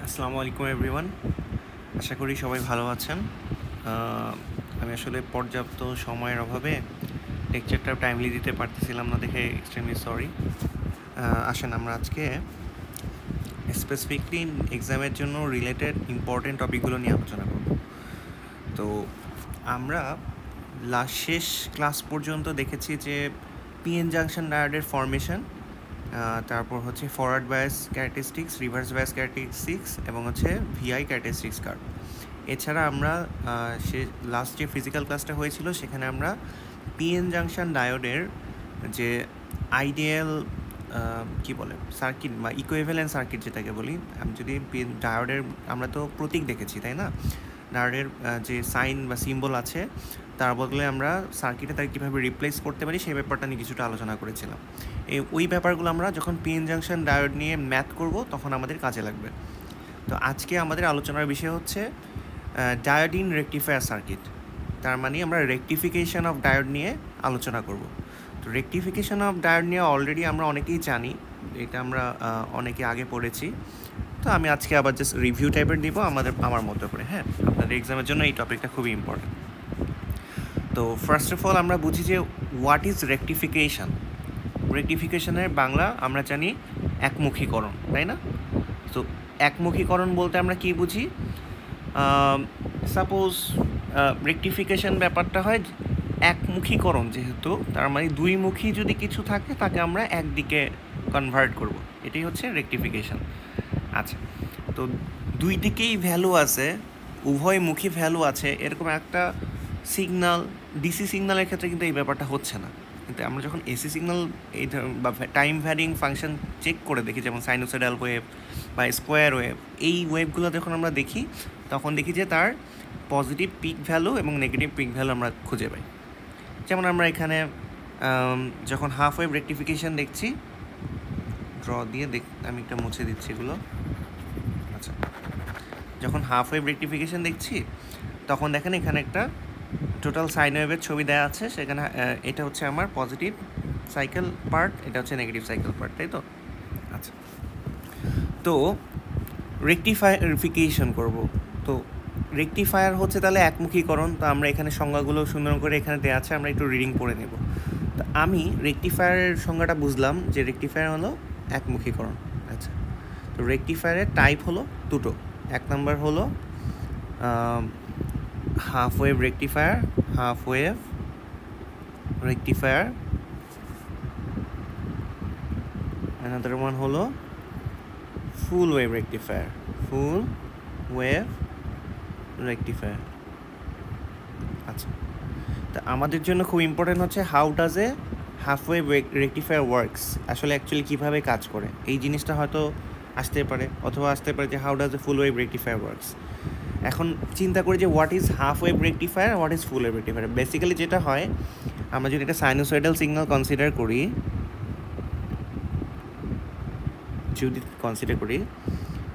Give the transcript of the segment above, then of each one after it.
আসসালামু আলাইকুম এভরিওয়ান। আশা করি সবাই ভালো আছেন। আমি আসলে পর্যাপ্ত সময়ের অভাবে লেকচারটা টাইমলি দিতে পারতেছিলাম না দেখে এক্সট্রিমলি সরি। আসেন আমরা আজকে স্পেসিফিকলি এক্সামের জন্য রিলেটেড ইম্পর্টেন্ট টপিকগুলো নিয়ে আলোচনা করব। তো আমরা শেষ ক্লাস পর্যন্ত দেখেছি যে পিএন জাংশন ডায়োডের ফরমেশন, তারপর হচ্ছে forward bias characteristics, reverse bias characteristics এবং হচ্ছে ভিআই ক্যারেক্টারিস্টিক্স কার্ভ। এছাড়া আমরা সে লাস্ট যে ফিজিক্যাল ক্লাসটা হয়েছিল সেখানে আমরা পিএন জাংশন ডায়োডের যে আইডিয়াল কি বলে সার্কিট বা ইকুইভ্যালেন্ট সার্কিট যেটাকে বলি, আমি যদি ডায়োডের আমরা তো প্রতীক দেখেছি তাই না, ডায়োডের যে সাইন বা সিম্বল আছে তার বদলে আমরা সার্কিটে তার কীভাবে রিপ্লেস করতে পারি সেই ব্যাপারটা নিয়ে কিছুটা আলোচনা করেছিলাম। ওই ব্যাপারগুলো আমরা যখন পিএন জাংশন ডায়োড নিয়ে ম্যাথ করব তখন আমাদের কাজে লাগবে। তো আজকে আমাদের আলোচনার বিষয় হচ্ছে ডায়োডিন রেকটিফায়ার সার্কিট। তার মানে আমরা রেকটিফিকেশন অফ ডায়োড নিয়ে আলোচনা করব। তো রেকটিফিকেশন অফ ডায়োড নিয়ে অলরেডি আমরা অনেকেই জানি, এটা আমরা অনেকে আগে পড়েছি। তো আমি আজকে আবার জাস্ট রিভিউ টাইপের দিব আমার মতো করে। হ্যাঁ, আপনাদের এক্সামের জন্য এই টপিকটা খুবই ইম্পর্টেন্ট। তো ফার্স্ট অফ অল আমরা বুঝি যে হোয়াট ইজ রেকটিফিকেশন। রেকটিফিকেশনের বাংলা আমরা জানি একমুখীকরণ, তাই না? তো একমুখীকরণ বলতে আমরা কি বুঝি? সাপোজ রেকটিফিকেশন ব্যাপারটা হয় একমুখীকরণ, যেহেতু তার মানে দুইমুখী যদি কিছু থাকে তাকে আমরা একদিকে কনভার্ট করব, এটাই হচ্ছে রেকটিফিকেশন। আচ্ছা, তো দুই দিকেই ভ্যালু আছে, উভয়মুখী ভ্যালু আছে, এরকম একটা সিগনাল ডিসি সিগন্যালের ক্ষেত্রে কিন্তু এই ব্যাপারটা হচ্ছে না। কিন্তু আমরা যখন এসি সিগন্যাল এই বা টাইম ভ্যারিং ফাংশন চেক করে দেখি, যেমন সাইনোসয়েডাল ওয়েভ বা স্কোয়ার ওয়েভ, এই ওয়েভগুলো যখন আমরা দেখি তখন দেখি যে তার পজিটিভ পিক ভ্যালু এবং নেগেটিভ পিক ভ্যালু আমরা খুঁজে পাই। যেমন আমরা এখানে যখন হাফ ওয়েভ রেকটিফিকেশন দেখছি, ড্র দিয়ে আমি একটা মুছে দিচ্ছি এগুলো। আচ্ছা, যখন হাফ ওয়েভ রেকটিফিকেশন দেখছি তখন দেখেন এখানে একটা টোটাল সাইন ওয়েভের ছবি দেওয়া আছে, সেখানে এটা হচ্ছে আমার পজিটিভ সাইকেল পার্ট, এটা হচ্ছে নেগেটিভ সাইকেল পার্ট, তাই তো? আচ্ছা, তো রেকটিফিকেশন করব। তো রেকটিফায়ার হচ্ছে তাহলে একমুখীকরণ। তো আমরা এখানে সংজ্ঞাগুলো সুন্দর করে এখানে দেওয়া আছে, আমরা একটু রিডিং পড়ে নেব। তো আমি রেকটিফায়ারের সংজ্ঞাটা বুঝলাম যে রেকটিফায়ার হলো একমুখীকরণ। আচ্ছা, তো রেকটিফায়ারের টাইপ হলো দুটো। এক নম্বর হলো half wave rectifier, half wave rectifier. Another one হলো full wave rectifier, full wave rectifier. আচ্ছা, তা আমাদের জন্য খুব ইম্পর্টেন্ট হচ্ছে how does a half wave rectifier works, আসলে অ্যাকচুয়ালি কীভাবে কাজ করে এই জিনিসটা হয়তো আসতে পারে, অথবা আসতে পারে যে how does A full wave rectifier works. এখন চিন্তা করি যে what is half wave rectifier, what is full wave rectifier. Basically যেটা হয়, আমরা যদি একটা সাইনোসয়েডাল সিগন্যাল কনসিডার করি,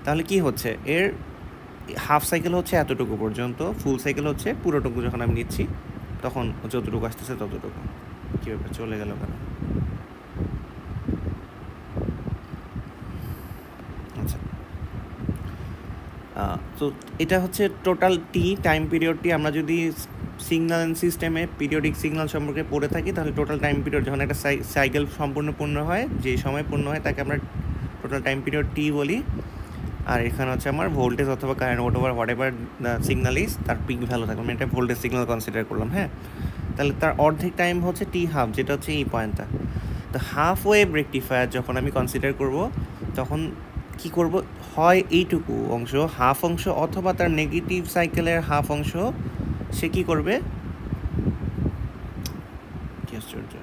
তাহলে কি হচ্ছে, এর হাফ সাইকেল হচ্ছে এতটুকু পর্যন্ত, ফুল সাইকেল হচ্ছে পুরোটুকু যখন আমি নিচ্ছি তখন যতটুকু আসতেছে ততটুকু। কী ব্যাপার, চলে গেল কেন? আচ্ছা, তো এটা হচ্ছে টোটাল টাইম পিরিয়ডটি। আমরা যদি সিগন্যাল সিস্টেমে পিরিয়ডিক সিগন্যাল সম্পর্কে পড়ে থাকি তাহলে টোটাল টাইম পিরিয়ড যখন একটা সাইকেল সম্পূর্ণ পূর্ণ হয়, যে সময় পূর্ণ হয় তাকে আমরা টোটাল টাইম পিরিয়ড টি বলি। আর এখানে হচ্ছে আমার ভোল্টেজ অথবা current what ever signal is, তার পিক ভ্যালু থাকবে। আমি একটা ভোল্টেজ সিগন্যাল কনসিডার করলাম। হ্যাঁ, তাহলে তার অর্ধেক টাইম হচ্ছে টি হাফ, যেটা হচ্ছে এই পয়েন্টটা। তো হাফ ওয়েভ রেকটিফায়ার যখন আমি কনসিডার করব তখন কি করব, হয় এইটুকু অংশ, হাফ অংশ, অথবা তার নেগেটিভ সাইকেলের হাফ অংশ সে কী করবে, কি আশ্চর্য,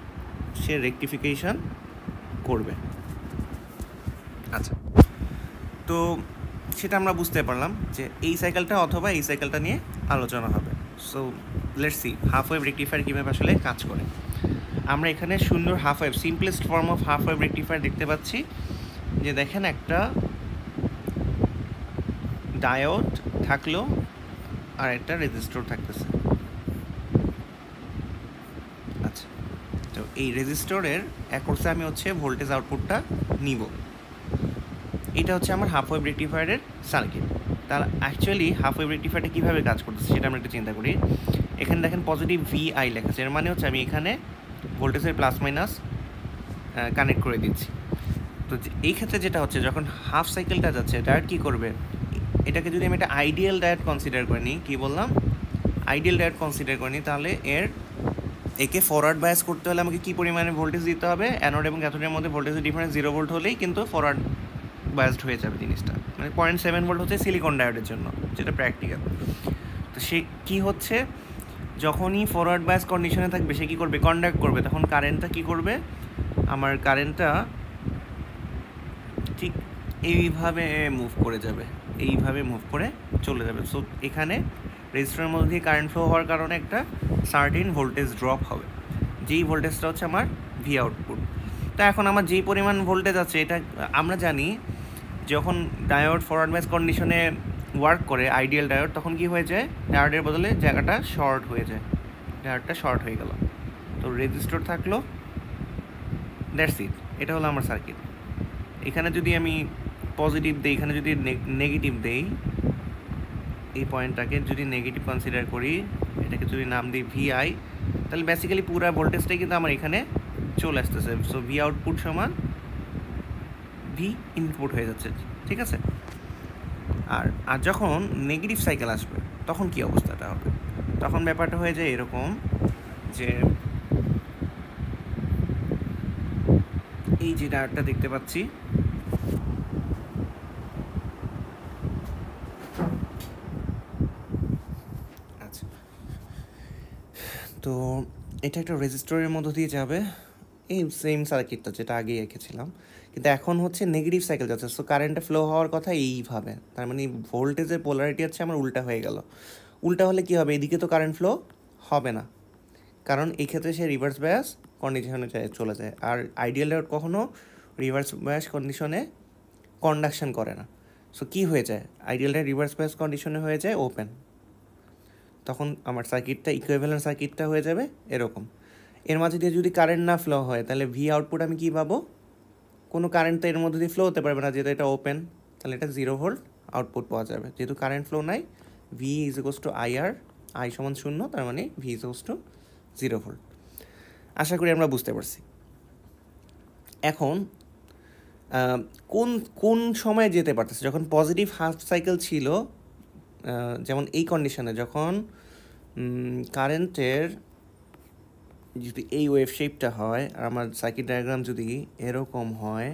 সে রেকটিফিকেশন করবে। আচ্ছা, তো সেটা আমরা বুঝতে পারলাম যে এই সাইকেলটা অথবা এই সাইকেলটা নিয়ে আলোচনা হবে। So let's see half wave rectifier কীভাবে আসলে কাজ করে। আমরা এখানে সুন্দর half wave, simplest form of half wave rectifier দেখতে পাচ্ছি, যে দেখেন একটা ডায়োড থাকলো আর একটা রেজিস্টর থাকতেছে। আচ্ছা, তো এই রেজিস্টরের অ্যাকর্ডসে আমি হচ্ছে ভোল্টেজ আউটপুটটা নিব। এটা হচ্ছে আমার হাফ ওয়েভ রেকটিফায়ারের সার্কিট। তার অ্যাকচুয়ালি হাফ ওয়েভ রেকটিফায়ারটা কীভাবে কাজ করতেছে সেটা আমরা একটু চিন্তা করি। এখানে দেখেন পজিটিভ VI লেখা আছে, এর মানে হচ্ছে আমি এখানে ভোল্টেজের প্লাস মাইনাস কানেক্ট করে দিচ্ছি। তো এই ক্ষেত্রে যেটা হচ্ছে, যখন হাফ সাইকেলটা যাচ্ছে ডায়োড কী করবে, এটাকে যদি আমি একটা আইডিয়াল ডায়োড কনসিডার করে নিই, কী বললাম, আইডিয়াল ডায়োড কনসিডার করে নিই, তাহলে একে ফরওয়ার্ড বায়াস করতে হলে আমাকে কী পরিমাণে ভোল্টেজ দিতে হবে, অ্যানোড এবং ক্যাথোডের মধ্যে ভোল্টেজের ডিফারেন্স 0 ভোল্ট হলেই কিন্তু ফরওয়ার্ড বায়াসড হয়ে যাবে জিনিসটা। মানে 0.7 ভোল্ট হচ্ছে সিলিকন ডায়োডের জন্য, যেটা প্র্যাকটিক্যাল। তো সে কী হচ্ছে, যখনই ফরওয়ার্ড বায়াস কন্ডিশনে থাকবে সে কী করবে, কন্ডাক্ট করবে, তখন কারেন্টটা কী করবে, আমার কারেন্টটা ঠিক এইভাবে মুভ করে যাবে, এইভাবে মুভ করে চলে যাবে। সো এখানে রেজিস্টরের মধ্যে দিয়ে কারেন্ট ফ্লো হওয়ার কারণে একটা সার্টেন ভোল্টেজ ড্রপ হবে, যেই ভোল্টেজটা হচ্ছে আমার ভি আউটপুট। তো এখন আমার যেই পরিমাণ ভোল্টেজ আছে, এটা আমরা জানি যখন ডায়োড ফরওয়ার্ড বায়াস কন্ডিশনে ওয়ার্ক করে আইডিয়াল ডায়োড, তখন কি হয়ে যায়, ডায়োডের বদলে জায়গাটা শর্ট হয়ে যায়, ডায়োডটা শর্ট হয়ে গেল, তো রেজিস্টর থাকলো, দ্যাটস ইট। এটা হলো আমার সার্কিট। এখানে যদি আমি পজিটিভ দিই, এখানে যদি নেগেটিভ দেই, এই পয়েন্টটাকে যদি নেগেটিভ কনসিডার করি, এটাকে যদি নাম দিই VI, তাহলে বেসিক্যালি পুরো ভোল্টেজটাই কিন্তু আমার এখানে চলে আসতেছে। সো ভি আউটপুট সমান ভি ইনপুট হয়ে যাচ্ছে, ঠিক আছে। আর যখন নেগেটিভ সাইকেল আসবে তখন কি অবস্থাটা হবে, তখন ব্যাপারটা হয়ে যায় এরকম যে এই যে ডায়োডটা দেখতে পাচ্ছি, আচ্ছা, তো এটা একটা রেজিস্টরের মধ্য দিয়ে যাবে, এই সেম সার্কিটটা যেটা আগে এঁকেছিলাম, কিন্তু এখন হচ্ছে নেগেটিভ সাইকেল যাচ্ছে। সো কারেন্টটা ফ্লো হওয়ার কথা এইভাবে, তার মানে ভোল্টেজের পোলারিটি হচ্ছে আমার উল্টা হয়ে গেল। উল্টা হলে কী হবে, এদিকে তো কারেন্ট ফ্লো হবে না, কারণ এই ক্ষেত্রে সে রিভার্স বায়াস কন্ডিশনে চলে যায়। আর আইডিয়াল ডায়োড কখনও রিভার্স বায়াস কন্ডিশনে কন্ডাকশন করে না। সো কী হয়ে যায়, আইডিয়াল ডায়োড রিভার্স বায়াস কন্ডিশনে হয়ে যায় ওপেন, তখন আমার সার্কিটটা ইকুইভ্যালেন্ট সার্কিটটা হয়ে যাবে এরকম। এর মাঝে দিয়ে যদি কারেন্ট না ফ্লো হয়, তাহলে ভি আউটপুট আমি কী পাবো, কোনো কারেন্ট তো এর মধ্যে দিয়ে ফ্লো হতে পারবে না, যেহেতু এটা ওপেন, তাহলে এটা 0 ভোল্ট আউটপুট পাওয়া যাবে। যেহেতু কারেন্ট ফ্লো নাই, V is equals to IR, I সমান 0, তার মানে V is equals to 0 volt. আশা করি আমরা বুঝতে পারছি। এখন কোন কোন সময়ে যেতে পারতেছে, যখন পজিটিভ হাফ সাইকেল ছিল, যেমন এই কন্ডিশনে যখন কারেন্টের যদি এই ওয়েভ শেপটা হয়, আর আমার সার্কিট ডায়াগ্রাম যদি এরকম হয়,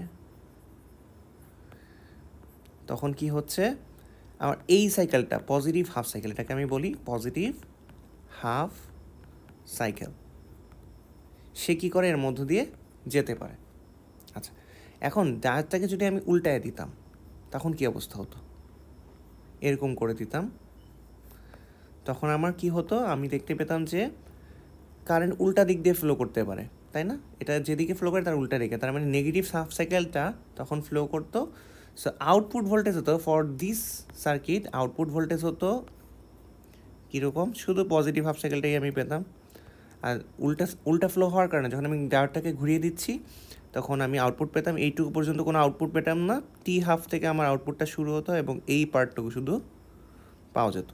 তখন কি হচ্ছে, আমার এই সাইকেলটা পজিটিভ হাফ সাইকেল, এটাকে আমি বলি পজিটিভ হাফ সাইকেল, সে কী করে এর মধ্য দিয়ে যেতে পারে। আচ্ছা, এখন ডায়োডটাকে যদি আমি উল্টায় দিতাম তখন কি অবস্থা হতো, এরকম করে দিতাম, তখন আমার কি হতো, আমি দেখতে পেতাম যে কারেন্ট উল্টা দিক দিয়ে ফ্লো করতে পারে, তাই না, এটা যেদিকে ফ্লো করে তার উল্টা দিকে, তার মানে নেগেটিভ হাফ সাইকেলটা তখন ফ্লো করতো। সো আউটপুট ভোল্টেজ হতো for this circuit, output voltage হতো কীরকম, শুধু পজিটিভ হাফ সাইকেলটাই আমি পেতাম। আর উল্টা ফ্লো হওয়ার কারণে যখন আমি ডায়োডটাকে ঘুরিয়ে দিচ্ছি, তখন আমি আউটপুট পেতাম এইটুকু পর্যন্ত, কোনো আউটপুট পেতাম না, টি হাফ থেকে আমার আউটপুটটা শুরু হতো এবং এই পার্টটুকু শুধু পাওয়া যেত।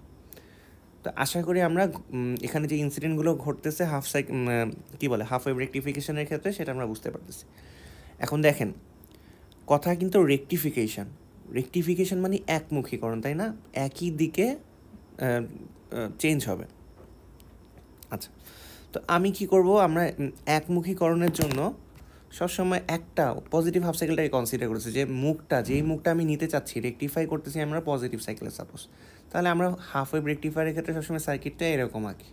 তো আশা করি আমরা এখানে যে ইনসিডেন্টগুলো ঘটতেছে হাফ সাইকেল কী বলে হাফ ওয়েভ রেকটিফিকেশনের ক্ষেত্রে, সেটা আমরা বুঝতে পারতেছি। এখন দেখেন, কথা কিন্তু রেকটিফিকেশন মানে একমুখীকরণ, তাই না, একই দিকে চেঞ্জ হবে। আচ্ছা, তো আমি কি করব, আমরা একমুখীকরণের জন্য সবসময় একটা পজিটিভ হাফ সাইকেলটাকে কনসিডার করেছি, যে যেই মুখটা আমি নিতে চাচ্ছি, রেকটিফাই করতেছি আমরা পজিটিভ সাইকেলে সাপোজ, তাহলে আমরা হাফ ওয়েভ রেকটিফায়ারের ক্ষেত্রে সবসময় সার্কিটটা এরকম আঁকি,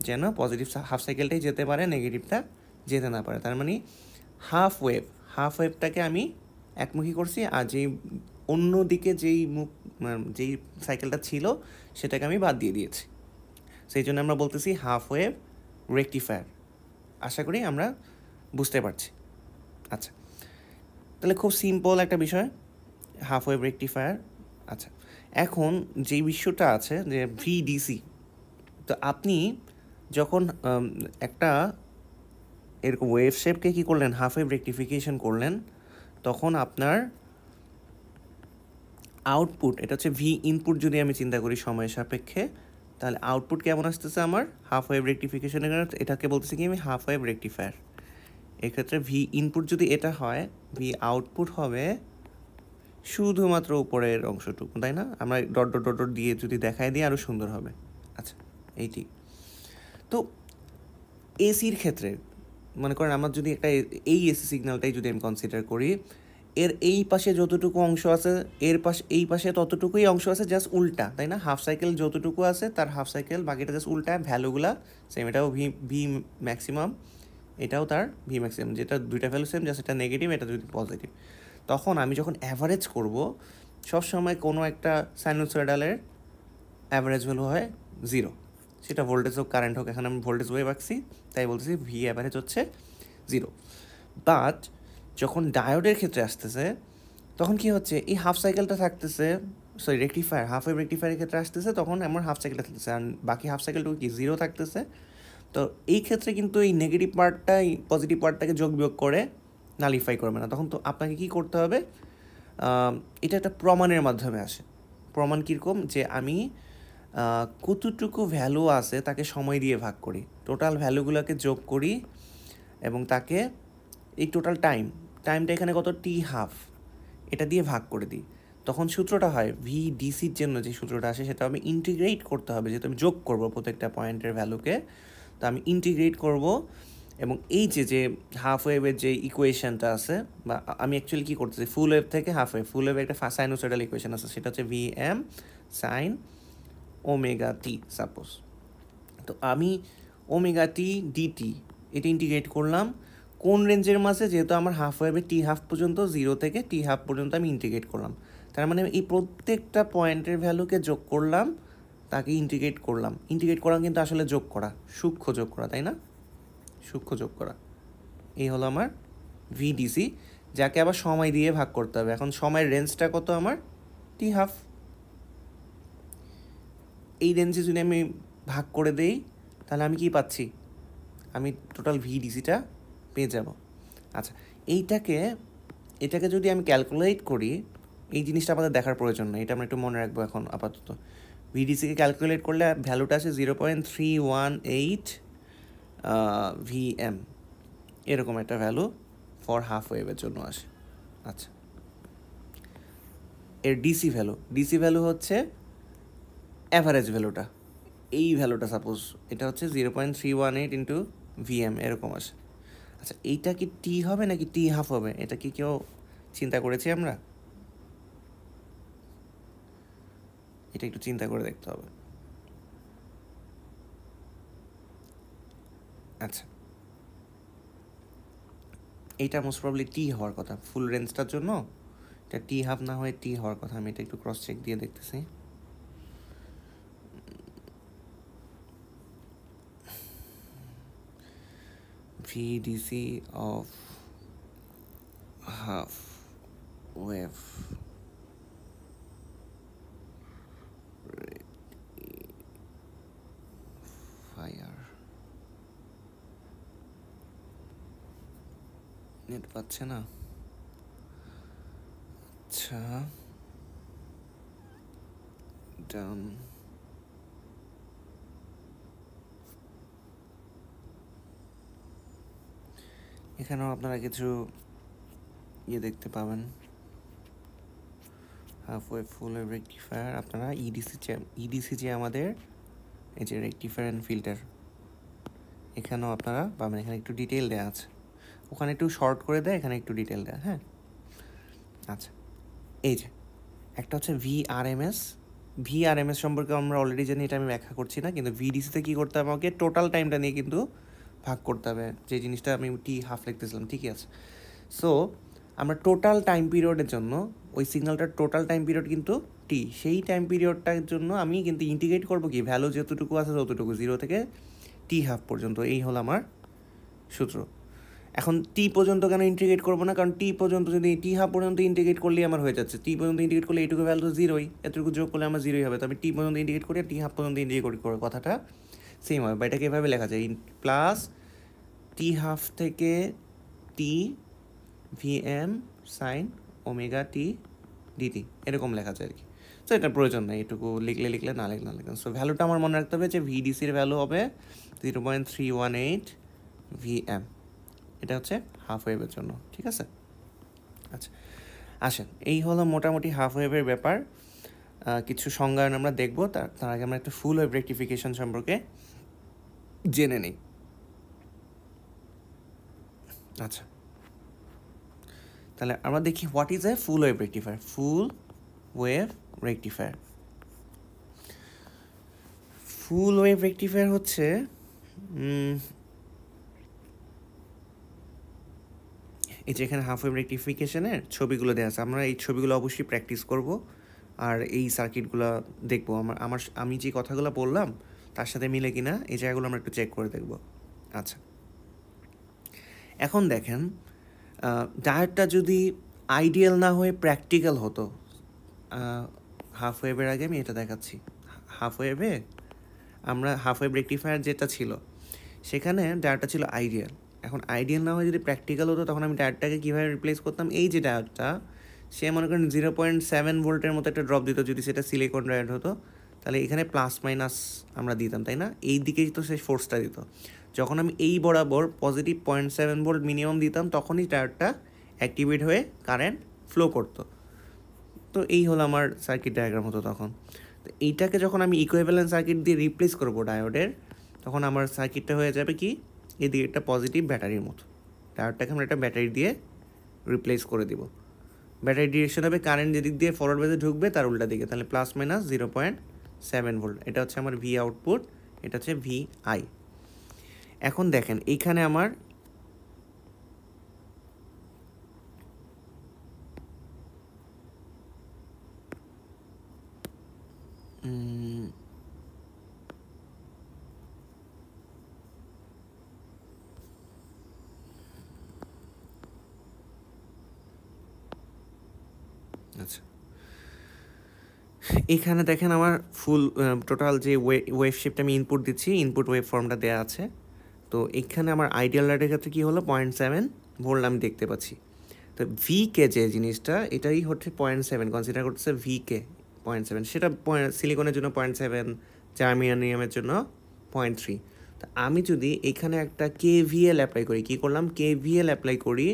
যেন পজিটিভ হাফ সাইকেলটাই যেতে পারে, নেগেটিভটা যেতে না পারে। তার মানে হাফ ওয়েভটাকে আমি একমুখী করছি, আর যেই অন্য দিকে যেই সাইকেলটা ছিল সেটাকে আমি বাদ দিয়ে দিয়েছি, সেই জন্য আমরা বলতেছি হাফ ওয়েভ রেকটিফায়ার। আশা করি আমরা বুঝতে পারছি। আচ্ছা, তাহলে খুব সিম্পল একটা বিষয়, হাফ ওয়েভ রেকটিফায়ার। আচ্ছা, এখন যেই বিষয়টা আছে যে VDC, তো আপনি যখন একটা এরকম ওয়েভ শেপকে কী করলেন, হাফ ওয়েভ রেকটিফিকেশন করলেন, তখন আপনার আউটপুট, এটা হচ্ছে ভি ইনপুট যদি আমি চিন্তা করি সময়ের সাপেক্ষে, তাহলে আউটপুট কেমন আসতেছে আমার হাফ ওয়েভ রেকটিফিকেশনের কারণে, এটাকে বলতেছি কি আমি হাফ ওয়েভ রেকটিফায়ার। এক্ষেত্রে ভি ইনপুট যদি এটা হয়, ভি আউটপুট হবে শুধুমাত্র উপরের অংশটুকু, তাই না? আমরা ডট ডট ডট ডট দিয়ে যদি দেখায় দিই আরও সুন্দর হবে। আচ্ছা, এইটি তো এসির ক্ষেত্রে মনে করেন আমার যদি একটা এই এসি সিগন্যালটাই যদি আমি কনসিডার করি, এর এই পাশে যতটুকু অংশ আছে এর পাশে এই পাশে ততটুকুই অংশ আছে, জাস্ট উল্টা, তাই না? হাফ সাইকেল যতটুকু আছে তার হাফ সাইকেল, বাকিটা জাস্ট উল্টা, ভ্যালুগুলা সেম। এটাও ভি ভি ম্যাক্সিমাম, এটাও তার ভি ম্যাক্সিমাম, যেটা দুইটা ভ্যালু সেম, জাস্ট এটা নেগেটিভ, এটা যদি পজিটিভ। তখন আমি যখন অ্যাভারেজ করব, সবসময় কোনো একটা সাইনোসয়েডালের অ্যাভারেজ ভ্যালু হয় 0, সেটা ভোল্টেজ হোক কারেন্ট হোক। এখানে আমি ভোল্টেজ ওয়েভ আঁকছি, তাই বলতেছি ভি অ্যাভারেজ হচ্ছে 0। বাট যখন ডায়োডের ক্ষেত্রে আসতেছে, তখন কি হচ্ছে, এই হাফ সাইকেলটা থাকতেছে, সরি রেকটিফায়ার, হাফ ওয়েভ রেকটিফায়ারের ক্ষেত্রে আসতেছে, তখন আমার হাফ সাইকেলটা থাকতেছে, আর বাকি হাফ সাইকেলটুকু কি 0 থাকতেছে। তো এই ক্ষেত্রে কিন্তু এই নেগেটিভ পার্টটাই পজিটিভ পার্টটাকে যোগ বিয়োগ করে নালিফাই করবে না। তখন তো আপনাকে কী করতে হবে, এটা একটা প্রমাণের মাধ্যমে আসে। প্রমাণ কীরকম, যে আমি কতটুকু ভ্যালু আছে তাকে সময় দিয়ে ভাগ করি, টোটাল ভ্যালুগুলোকে যোগ করি এবং তাকে এই টোটাল টাইমটা এখানে কত, টি হাফ, এটা দিয়ে ভাগ করে দিই। তখন সূত্রটা হয় ভি ডিসির জন্য যে সূত্রটা আসে সেটা আমি ইন্টিগ্রেট করতে হবে, যেহেতু আমি যোগ করবো প্রত্যেকটা পয়েন্টের ভ্যালুকে, তো আমি ইন্টিগ্রেট করব। এবং এই যে হাফ ওয়েভের যে ইকুয়েশনটা আছে, বা আমি অ্যাকচুয়ালি কী করতেছি, ফুল ওয়েভ থেকে হাফ ওয়েভ, ফুল ওয়েভের একটা সাইনোসয়েডাল ইকুয়েশন আছে, সেটা হচ্ছে V M sine omega t suppose. তো আমি ওমেগা টি ডিটি এটা ইন্টিগ্রেট করলাম কোন রেঞ্জের মাঝে, যেহেতু আমার হাফ ওয়েভে টি হাফ পর্যন্ত, 0 থেকে টি হাফ পর্যন্ত আমি ইন্টিগ্রেট করলাম। তার মানে এই প্রত্যেকটা পয়েন্টের ভ্যালুকে যোগ করলাম, তাকে ইন্টিগ্রেট করলাম। ইন্টিগ্রেট করা কিন্তু আসলে যোগ করা, সূক্ষ্ম যোগ করা, তাই না? সূক্ষ্ম যোগ করা। এই হলো আমার ভিডিসি, যাকে আবার সময় দিয়ে ভাগ করতে হবে। এখন সময়ের রেঞ্জটা কত আমার, টি হাফ। এই রেঞ্জে যদি আমি ভাগ করে দেই, তাহলে আমি কি পাচ্ছি, আমি টোটাল ভিডিসিটা পেয়ে যাব। আচ্ছা, এটাকে যদি আমি ক্যালকুলেট করি, এই জিনিসটা আমাদের দেখার প্রয়োজন নেই, এটা আমরা একটু মনে রাখবো এখন আপাতত। ভিডিসিকে ক্যালকুলেট করলে ভ্যালুটা আছে 0.318 ভিএম, এরকম একটা ভ্যালু ফর হাফ ওয়েভের জন্য আসে। আচ্ছা, এর ডিসি ভ্যালু হচ্ছে অ্যাভারেজ ভ্যালুটা, এই ভ্যালুটা সাপোজ এটা হচ্ছে 0.318 ইন্টু ভিএম, এরকম আসে। আচ্ছা, এইটা কি টি হবে নাকি টি হাফ হবে, এটা কি কেউ চিন্তা করেছি আমরা? এটা একটু চিন্তা করে দেখতে হবে। আচ্ছা, এইটা মোস্ট প্রবলি টি হওয়ার কথা ফুল রেঞ্জটার জন্য, এটা টি হাফ না হয়ে টি হওয়ার কথা। আমি এটা একটু ক্রস চেক দিয়ে দেখতেছি। VDC of half wave fire, net পাচ্ছে না। আচ্ছা, ডান। এখানেও আপনারা কিছু দেখতে পাবেন, হাফ ওয়েভ, ফুল ওয়েভ রেকটিফায়ার। আপনারা ইডিসি যে আমাদের এই যে রেকটিফায়ার অ্যান্ড ফিল্টার, এখানেও আপনারা পাবেন। এখানে একটু ডিটেল দেওয়া আছে, ওখানে একটু শর্ট করে দেয়, এখানে একটু ডিটেল দেয়। হ্যাঁ, আচ্ছা, এই যে একটা হচ্ছে ভিআরএমএস সম্পর্কে আমরা অলরেডি জানি, এটা আমি ব্যাখ্যা করছি না। কিন্তু ভিডিসিতে কী করতে হবে, আমাকে টোটাল টাইমটা নিয়ে কিন্তু ভাগ করতে হবে, যে জিনিসটা আমি টি হাফ লিখতেছিলাম, ঠিকই আছে। সো আমরা টোটাল টাইম পিরিয়ডের জন্য, ওই সিগন্যালটার টোটাল টাইম পিরিয়ড কিন্তু টি, সেই টাইম পিরিয়ডটার জন্য আমি কিন্তু ইন্টিগ্রেট করবো কি, ভ্যালু যতটুকু আছে ততটুকু, 0 থেকে টি হাফ পর্যন্ত। এই হলো আমার সূত্র। এখন টি পর্যন্ত কেন ইন্টিগ্রেট করবো না, কারণ টি পর্যন্ত যদি টি হাফ পর্যন্ত ইন্টিগ্রেট করলেই আমার হয়ে যাচ্ছে। টি পর্যন্ত ইন্টিগ্রেট করলে এইটুকু ভ্যালু তো 0ই, এতটুকু যোগ করলে আমার 0ই হবে। তো আমি টি পর্যন্ত ইন্টিগ্রেট করি, টি হাফ পর্যন্ত ইন্টিগ্রেট করে কথাটা সেম হবে। বা এটাকে এভাবে লেখা যায়, প্লাস টি হাফ থেকে টি VM sine omega t DT এরকম লেখা যায় আর কি। সো এটার প্রয়োজন নেই, এটুকু লিখলে না লিখলে না লিখলেন। সো ভ্যালুটা আমার মনে রাখতে হবে যে ভিডিসির ভ্যালু হবে 0.318 VM। এটা হচ্ছে হাফ ওয়েভের জন্য, ঠিক আছে? আচ্ছা আসেন, এই হলো মোটামুটি হাফ ওয়েভের ব্যাপার। কিছু সংজ্ঞায়ন আমরা দেখবো, তার আগে আমরা একটা ফুল ওয়েভ রেক্টিফিকেশন সম্পর্কে জেনে নিই। আচ্ছা তাহলে আমরা দেখি what is a full wave rectifier. Full wave rectifier, full wave rectifier হচ্ছে এই যে এখানে হাফ ওয়েভ রেক্টিফিকেশনের ছবিগুলো দেওয়া আছে, আমরা এই ছবিগুলো অবশ্যই প্র্যাকটিস করব আর এই সার্কিটগুলো দেখবো। আমি যে কথাগুলো বললাম তার সাথে মিলে কিনা এই জায়গাগুলো আমরা একটু চেক করে দেখব। আচ্ছা এখন দেখেন, ডায়োডটা যদি আইডিয়াল না হয়ে প্র্যাকটিক্যাল হতো, হাফ ওয়েভের আগে আমি এটা দেখাচ্ছি। হাফ ওয়েভে আমরা হাফ ওয়েভ রেক্টিফায়ার যেটা ছিল সেখানে ডায়োডটা ছিল আইডিয়াল। এখন আইডিয়াল না হয়ে যদি প্র্যাকটিক্যাল হতো তখন আমি ডায়োডটাকে কীভাবে রিপ্লেস করতাম? এই যে ডায়োডটা, সে মনে করেন 0.7 ভোল্টের মতো একটা ড্রপ দিত, যদি সেটা সিলিকন ডায়োড হতো তাহলে এখানে প্লাস মাইনাস আমরা দিতাম, তাই না? এই দিকেই তো সে ফোর্সটা দিত। যখন আমি এই বরাবর পজিটিভ 0.7 ভোল্ট মিনিমাম দিতাম তখনই ডায়োডটা অ্যাক্টিভেট হয়ে কারেন্ট ফ্লো করতো। তো এই হলো আমার সার্কিট ডায়াগ্রাম হতো তখন। তো এইটাকে যখন আমি ইকুইভ্যালেন্ট সার্কিট দিয়ে রিপ্লেস করবো ডায়োডের, তখন আমার সার্কিটটা হয়ে যাবে কি, এদিকে একটা পজিটিভ ব্যাটারির মতো। ডায়োডটাকে আমরা একটা ব্যাটারি দিয়ে রিপ্লেস করে দিব। ব্যাটারি ডিরেকশন হবে কারেন্ট যেদিক দিয়ে ফরওয়ার্ড বেজে ঢুকবে তার উল্টা দিকে, তাহলে প্লাস মাইনাস 0.7 ভোল্ট। এটা হচ্ছে আমার ভি আউটপুট, এটা হচ্ছে ভি আই। এখন দেখেন এইখানে আমার আচ্ছা এখানে দেখেন আমার ফুল টোটাল যে ওয়েভ শেপটা আমি ইনপুট দিচ্ছি, ইনপুট ওয়েভ ফর্মটা দেওয়া আছে। তো এখানে আমার আইডিয়াল লাইটের ক্ষেত্রে কী হলো, 0.7 ভোল্ট আমি দেখতে পাচ্ছি। তো ভিকে যে জিনিসটা, এটাই হচ্ছে 0.7 কনসিডার করতেছে ভিকে 0.7, সেটা সিলিকনের জন্য 0.7, জার্মেনিয়ামের জন্য 0.3। তো আমি যদি এখানে একটা কেভিএল অ্যাপ্লাই করি, কী করলাম, কেভিএল অ্যাপ্লাই করি,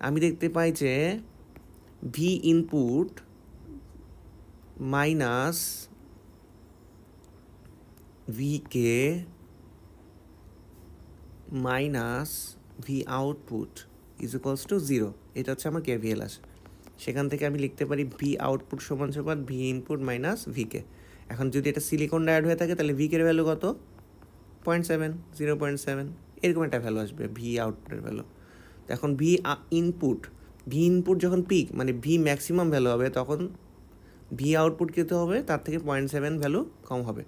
আমি দেখতে পাই যে V input minus V K minus V output is equals to 0। এটা হচ্ছে আমার কেভিএল আসে। সেখান থেকে আমি লিখতে পারি ভি আউটপুট সমান সমান ভি ইনপুট মাইনাস ভিকে। এখন যদি এটা সিলিকন ডায়োড হয়ে থাকে তাহলে ভিকের ভ্যালু কত, 0.7, 0.7 এরকম একটা ভ্যালু আসবে ভি আউটপুটের ভ্যালু। এখন ভি ইনপুট যখন পিক মানে ভি ম্যাক্সিমাম ভ্যালু হবে, তখন ভি আউটপুট কীতে হবে, তার থেকে 0.7 ভ্যালু কম হবে।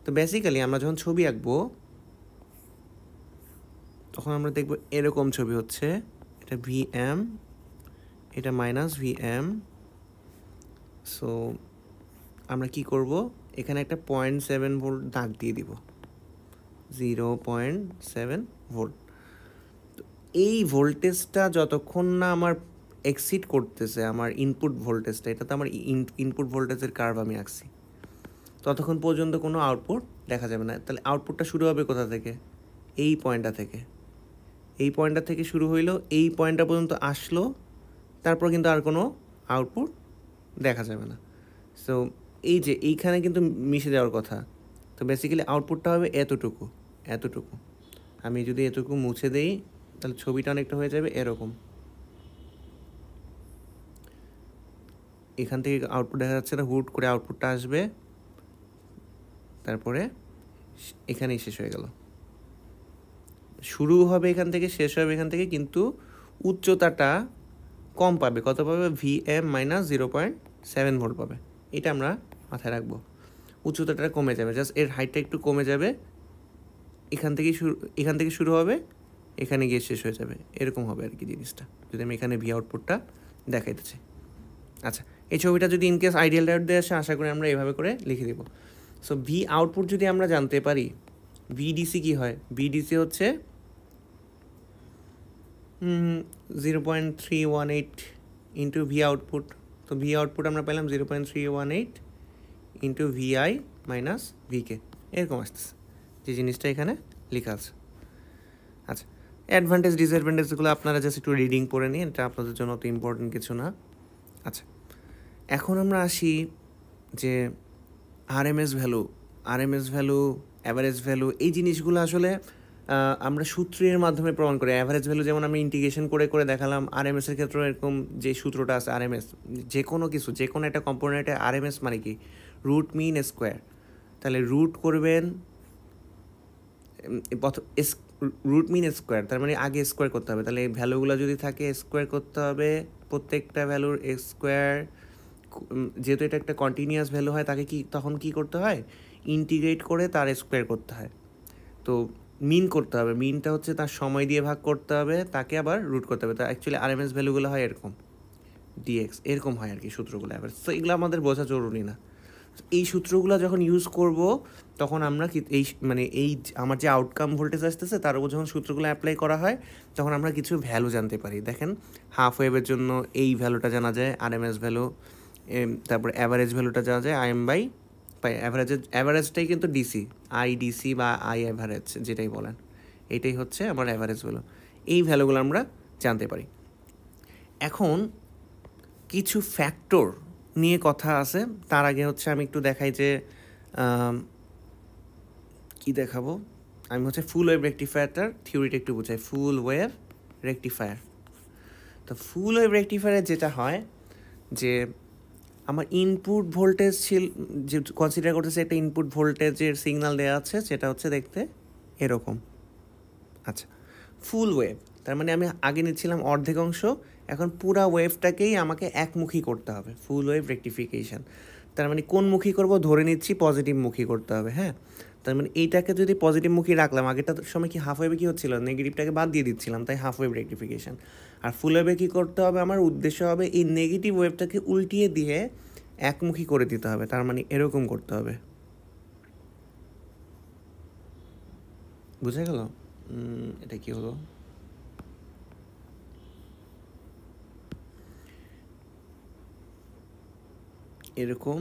তো বেসিক্যালি আমরা যখন ছবি আঁকবো তখন আমরা দেখবো এরকম ছবি হচ্ছে, এটা ভিএম, এটা মাইনাস ভিএম। সো আমরা কি করব, এখানে একটা 0.7 ভোল্ট দাগ দিয়ে দিব, 0.7 ভোল্ট। তো এই ভোল্টেজটা যতক্ষণ না আমার এক্সিড করতেছে আমার ইনপুট ভোল্টেজটা, এটা তো আমার ইনপুট ভোল্টেজের কার্ভ আমি আঁকছি, ততক্ষণ পর্যন্ত কোনো আউটপুট দেখা যাবে না। তাহলে আউটপুটটা শুরু হবে কোথা থেকে, এই পয়েন্টটা থেকে। এই পয়েন্টটা থেকে শুরু হইলো, এই পয়েন্টটা পর্যন্ত আসলো, তারপর কিন্তু আর কোনো আউটপুট দেখা যাবে না। সো এই যে এইখানে কিন্তু মিশে যাওয়ার কথা। তো বেসিক্যালি আউটপুটটা হবে এতটুকু। আমি যদি এতটুকু মুছে দেই তাহলে ছবিটা অনেকটা হয়ে যাবে এরকম। এখান থেকে আউটপুট দেখা যাচ্ছে না, হুট করে আউটপুটটা আসবে, তারপরে এখানেই শেষ হয়ে গেল। শুরু হবে এখান থেকে, শেষ হবে এখান থেকে, কিন্তু উচ্চতাটা কম পাবে। কত পাবে, ভিএম মাইনাস 0.7 ভোল্ট পাবে। এটা আমরা মাথায় রাখবো। উচ্চতাটা কমে যাবে, জাস্ট এর হাইটটা একটু কমে যাবে। এখান থেকে শুরু হবে, এখানে গিয়ে শেষ হয়ে যাবে, এরকম হবে আর কি জিনিসটা, যদি আমি এখানে ভি আউটপুটটা দেখাইতেছি। আচ্ছা এই ছবিটা যদি ইনকেস আইডিয়াল ডায়োড দিয়ে আসে, আশা করি আমরা এভাবে করে লিখে দেব। সো ভি আউটপুট যদি আমরা জানতে পারি, ভিডিসি কী হয়, ভিডিসি হচ্ছে 0.318 ইন্টু ভি আউটপুট তো ভি আউটপুট আমরা পেলাম 0.318 ইন্টু ভিআই মাইনাস ভিকে, এরকম আসতেছে, যে জিনিসটা এখানে লেখা আছে। আচ্ছা, অ্যাডভান্টেজ ডিসঅ্যাডভান্টেজগুলো আপনারা জাস্ট একটু রিডিং পড়ে নিন, এটা আপনাদের জন্য অত ইম্পর্টেন্ট কিছু না। আচ্ছা, এখন আমরা আসি যে আরএমএস ভ্যালু, অ্যাভারেজ ভ্যালু, এই জিনিসগুলো আসলে আমরা সূত্রের মাধ্যমে প্রমাণ করি। অ্যাভারেজ ভ্যালু যেমন আমি ইন্টিগ্রেশন করে করে দেখালাম, আরএমএসের ক্ষেত্রে এরকম যে সূত্রটা আছে আরএমএস, যে কোনো কিছু, যে কোনো একটা কম্পোনেন্টে আরএমএস মানে কি, রুট মিন স্কোয়ার। তাহলে রুট করবেন রুট মিন স্কোয়ার, তার মানে আগে স্কোয়ার করতে হবে। তাহলে এই ভ্যালুগুলো যদি থাকে স্কোয়ার করতে হবে, প্রত্যেকটা ভ্যালুর স্কোয়ার। যেহেতু এটা একটা কন্টিনিউয়াস ভ্যালু হয়, তাকে তখন কি করতে হয়, ইন্টিগ্রেট করে তার স্কোয়ার করতে হয়। তো মিন করতে হবে, মিনটা হচ্ছে তার সময় দিয়ে ভাগ করতে হবে, তাকে আবার রুট করতে হবে। তা অ্যাকচুয়ালি আরএমএস ভ্যালুগুলো হয় এরকম, ডিএক্স, এরকম হয় আর কি সূত্রগুলো। এবার তো এগুলো আমাদের বোঝা জরুরি না। এই সূত্রগুলো যখন ইউজ করব তখন আমরা কি এই আমার যে আউটকাম ভোল্টেজ আসতেছে তার উপর যখন সূত্রগুলো অ্যাপ্লাই করা হয় তখন আমরা কিছু ভ্যালু জানতে পারি। দেখেন, হাফ ওয়েভের জন্য এই ভ্যালুটা জানা যায়, আরএমএস ভ্যালু। তারপর অ্যাভারেজ ভ্যালুটা জানা যায় আইএম বাই অ্যাভারেজটাই কিন্তু ডিসি, আইডিসি বা আই অ্যাভারেজ যেটাই বলেন, এটাই হচ্ছে আমার অ্যাভারেজ ভ্যালু। এই ভ্যালুগুলো আমরা জানতে পারি। এখন কিছু ফ্যাক্টর নিয়ে কথা আছে, তার আগে হচ্ছে আমি একটু দেখাই যে কি দেখাবো, আমি হচ্ছে ফুল ওয়েভ রেকটিফায়ারটার থিওরিটা একটু বোঝাই। ফুল ওয়েভ রেকটিফায়ার, তো ফুল ওয়েভ রেকটিফায়ারে যেটা হয় যে আমার ইনপুট ভোল্টেজ যে কনসিডার করতেছে একটা ইনপুট ভোল্টেজের সিগন্যাল দেওয়া আছে, সেটা হচ্ছে দেখতে এরকম। আচ্ছা, ফুল ওয়েভ তার মানে আমি আগে নিচ্ছিলাম অর্ধেক অংশ, এখন পুরা ওয়েভটাকেই আমাকে একমুখী করতে হবে, ফুল ওয়েভ রেকটিফিকেশান। তার মানে কোন মুখী করব, ধরে নিচ্ছি পজিটিভ মুখী করতে হবে। হ্যাঁ, তার মানে এইটাকে যদি পজিটিভ মুখী রাখলাম, আগেটার সময় কি হাফ ওয়েভে কী হচ্ছিল, নেগেটিভটাকে বাদ দিয়ে দিচ্ছিলাম, তাই হাফ ওয়েভ রেকটিফিকেশান। আর ফুল ওয়েভে কী করতে হবে, আমার উদ্দেশ্য হবে এই নেগেটিভ ওয়েভটাকে উল্টিয়ে দিয়ে একমুখী করে দিতে হবে, তার মানে এরকম করতে হবে। বুঝা গেল? এটা কি হলো, এরকম